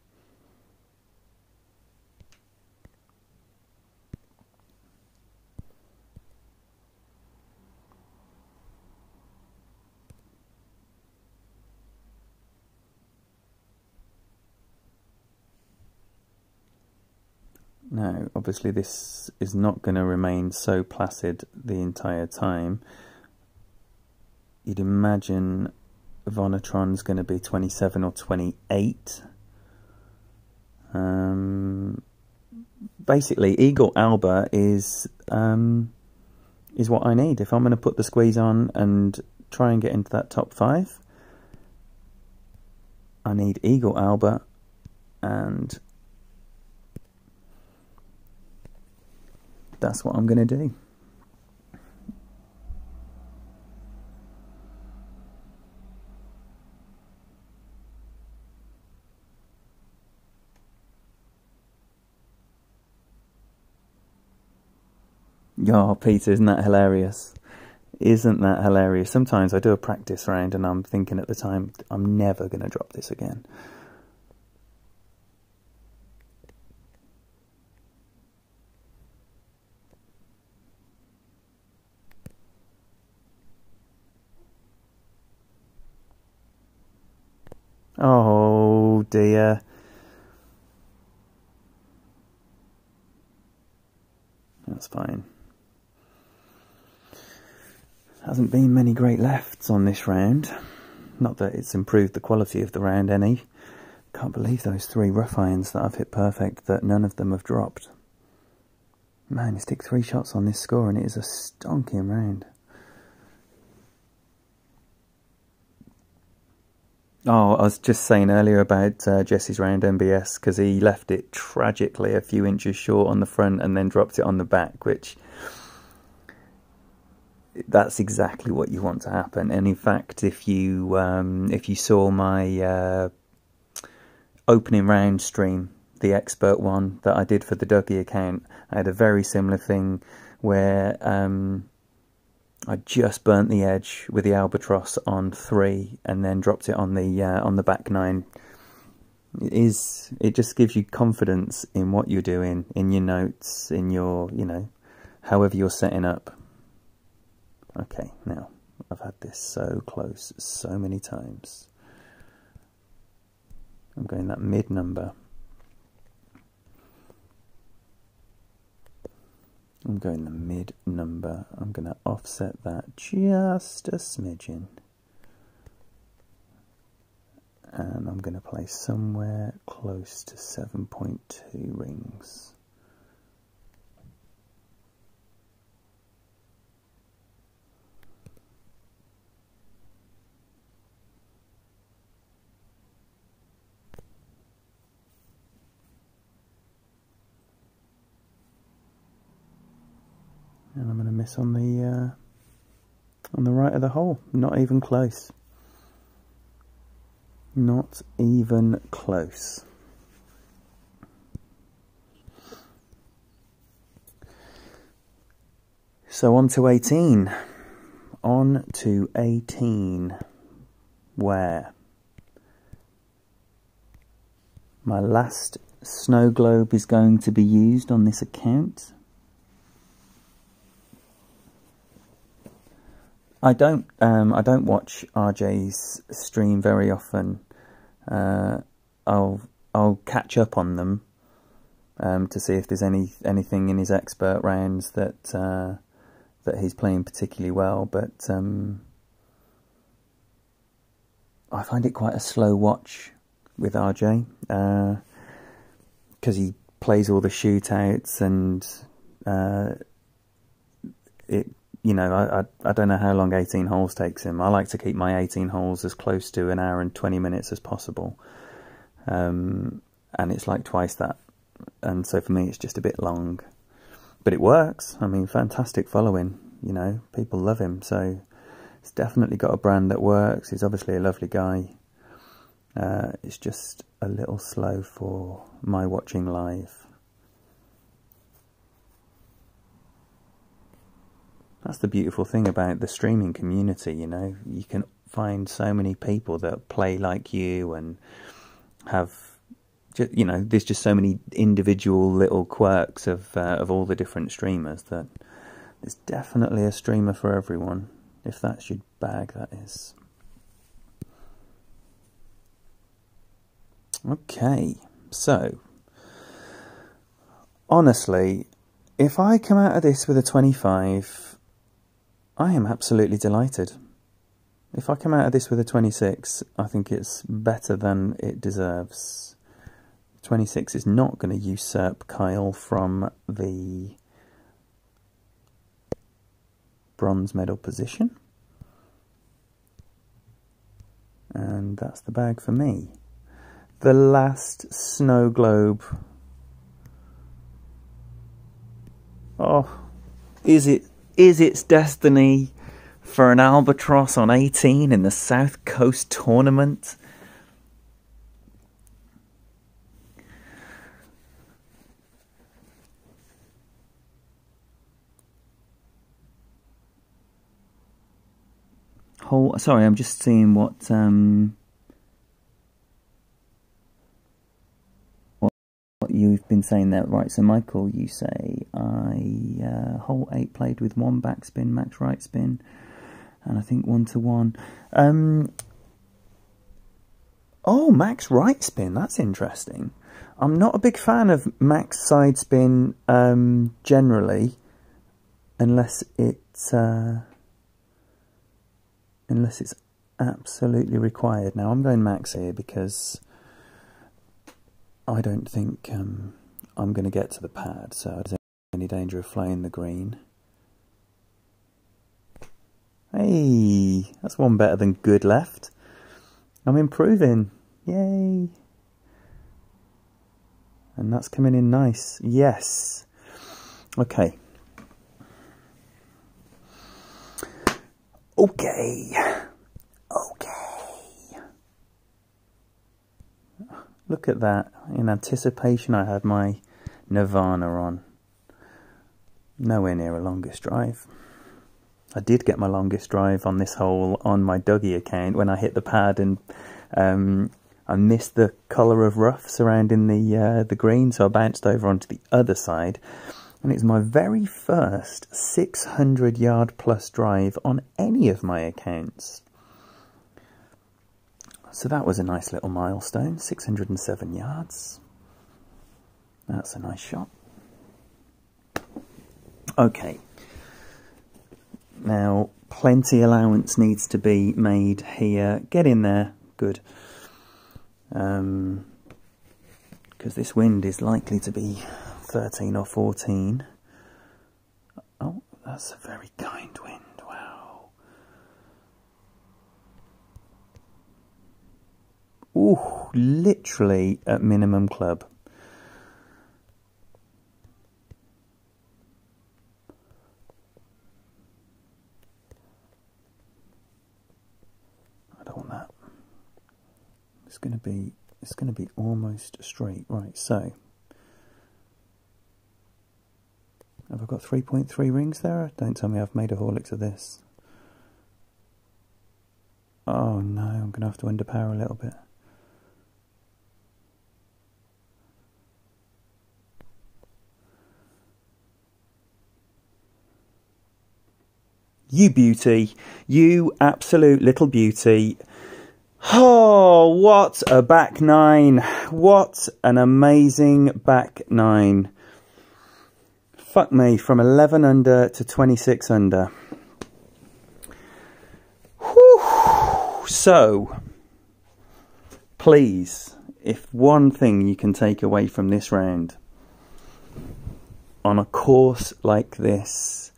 Now, obviously this is not going to remain so placid the entire time. You'd imagine Vonatron's going to be 27 or 28. Basically, Eagle Alba is what I need. If I'm going to put the squeeze on and try and get into that top 5, I need Eagle Alba, and that's what I'm going to do. Oh, Peter, isn't that hilarious? Isn't that hilarious? Sometimes I do a practice round and I'm thinking at the time, I'm never going to drop this again. Oh dear. That's fine. Hasn't been many great lefts on this round. Not that it's improved the quality of the round any. Can't believe those 3 rough irons that I've hit perfect, that none of them have dropped. Man, you stick 3 shots on this score and it is a stonking round. Oh, I was just saying earlier about Jesse's round MBS, because he left it tragically a few inches short on the front and then dropped it on the back, which that's exactly what you want to happen. And in fact, if you saw my opening round stream, the expert one that I did for the Dougie account, I had a very similar thing where I just burnt the edge with the albatross on 3 and then dropped it on the back 9. It just gives you confidence in what you're doing, in your notes, in your, you know, however you're setting up. Okay, now I've had this so close so many times. I'm going that mid number. I'm going the mid number. I'm going to offset that just a smidgen. And I'm going to play somewhere close to 7.2 rings. And I'm going to miss on the right of the hole. Not even close. Not even close. So on to 18. On to 18. Where my last snow globe is going to be used on this account. I don't watch RJ's stream very often. I'll catch up on them to see if there's anything in his expert rounds that he's playing particularly well. But I find it quite a slow watch with RJ, because he plays all the shootouts, and I don't know how long 18 holes takes him. I like to keep my 18 holes as close to an hour and 20 minutes as possible, and it's like twice that, and so for me it's just a bit long, but it works. I mean, fantastic following, people love him, so it's definitely got a brand that works. He's obviously a lovely guy. It's just a little slow for my watching live. That's the beautiful thing about the streaming community, you can find so many people that play like you and have, there's just so many individual little quirks of all the different streamers that there's definitely a streamer for everyone, if that's your bag, that is. Okay, so, honestly, if I come out of this with a 25, I am absolutely delighted. If I come out of this with a 26, I think it's better than it deserves. 26 is not going to usurp Kyle from the bronze medal position. And that's the bag for me. The last snow globe. Oh, is its destiny for an albatross on 18 in the South Coast tournament? Sorry, I'm just seeing what you've been saying there. Right, so Michael, you say hole 8 played with 1 backspin, max right spin, and I think 1-1. Oh, max right spin, that's interesting. I'm not a big fan of max side spin generally, unless it's absolutely required. Now I'm going max here because I don't think I'm going to get to the pad, so there's any danger of flying the green. Hey, that's one better than good left. I'm improving. Yay. And that's coming in nice. Yes. Okay. Okay. Look at that. In anticipation, I had my Nirvana on. Nowhere near a longest drive. I did get my longest drive on this hole on my Dougie account when I hit the pad, and I missed the colour of rough surrounding the green, so I bounced over onto the other side. And it's my very first 600-yard plus drive on any of my accounts. So that was a nice little milestone, 607 yards. That's a nice shot. Okay. Now, plenty allowance needs to be made here. Get in there. Good. Because this wind is likely to be 13 or 14. Oh, that's a very kind wind. Wow. Ooh, literally at minimum club. I don't want that. It's going to be almost straight. Right, so have I got 3.3 rings there? Don't tell me I've made a Horlicks of this. Oh no, I'm going to have to underpower a little bit. You beauty, you absolute little beauty. Oh, what a back nine. What an amazing back nine. Fuck me, from 11 under to 26 under. Whew. So, please, if one thing you can take away from this round, on a course like this,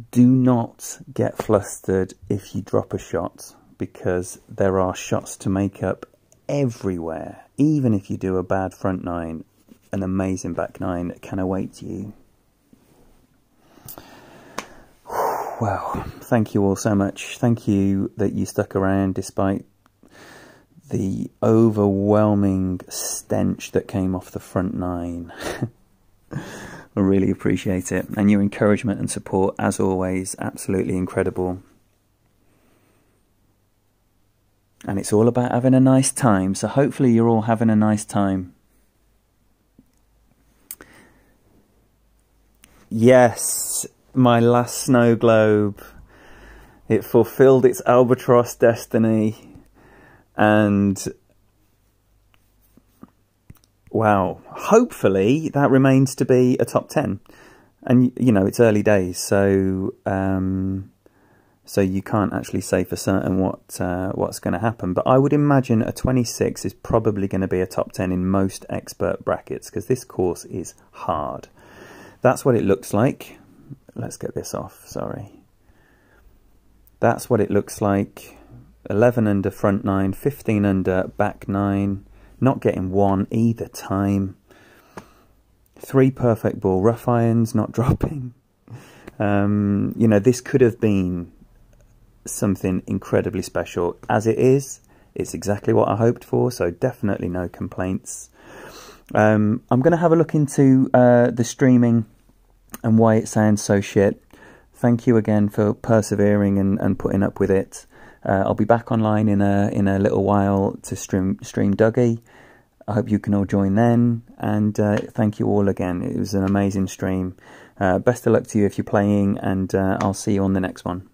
do not get flustered if you drop a shot, because there are shots to make up everywhere. Even if you do a bad front nine, an amazing back nine can await you. Well, thank you all so much. Thank you that you stuck around despite the overwhelming stench that came off the front nine. I really appreciate it. And your encouragement and support, as always, absolutely incredible. And it's all about having a nice time. So hopefully you're all having a nice time. Yes, my last snow globe. It fulfilled its albatross destiny. And wow, hopefully that remains to be a top 10. And, you know, it's early days, so so you can't actually say for certain what's going to happen. But I would imagine a 26 is probably going to be a top 10 in most expert brackets, because this course is hard. That's what it looks like. Let's get this off, sorry. That's what it looks like. 11 under front nine, 15 under back nine. Not getting one either time. 3 perfect ball rough irons, not dropping. You know, this could have been something incredibly special. As it is, it's exactly what I hoped for, so definitely no complaints. I'm going to have a look into the streaming and why it sounds so shit. Thank you again for persevering and putting up with it. I'll be back online in a little while to stream Dougie. I hope you can all join then, and thank you all again. It was an amazing stream. Best of luck to you if you're playing, and I'll see you on the next one.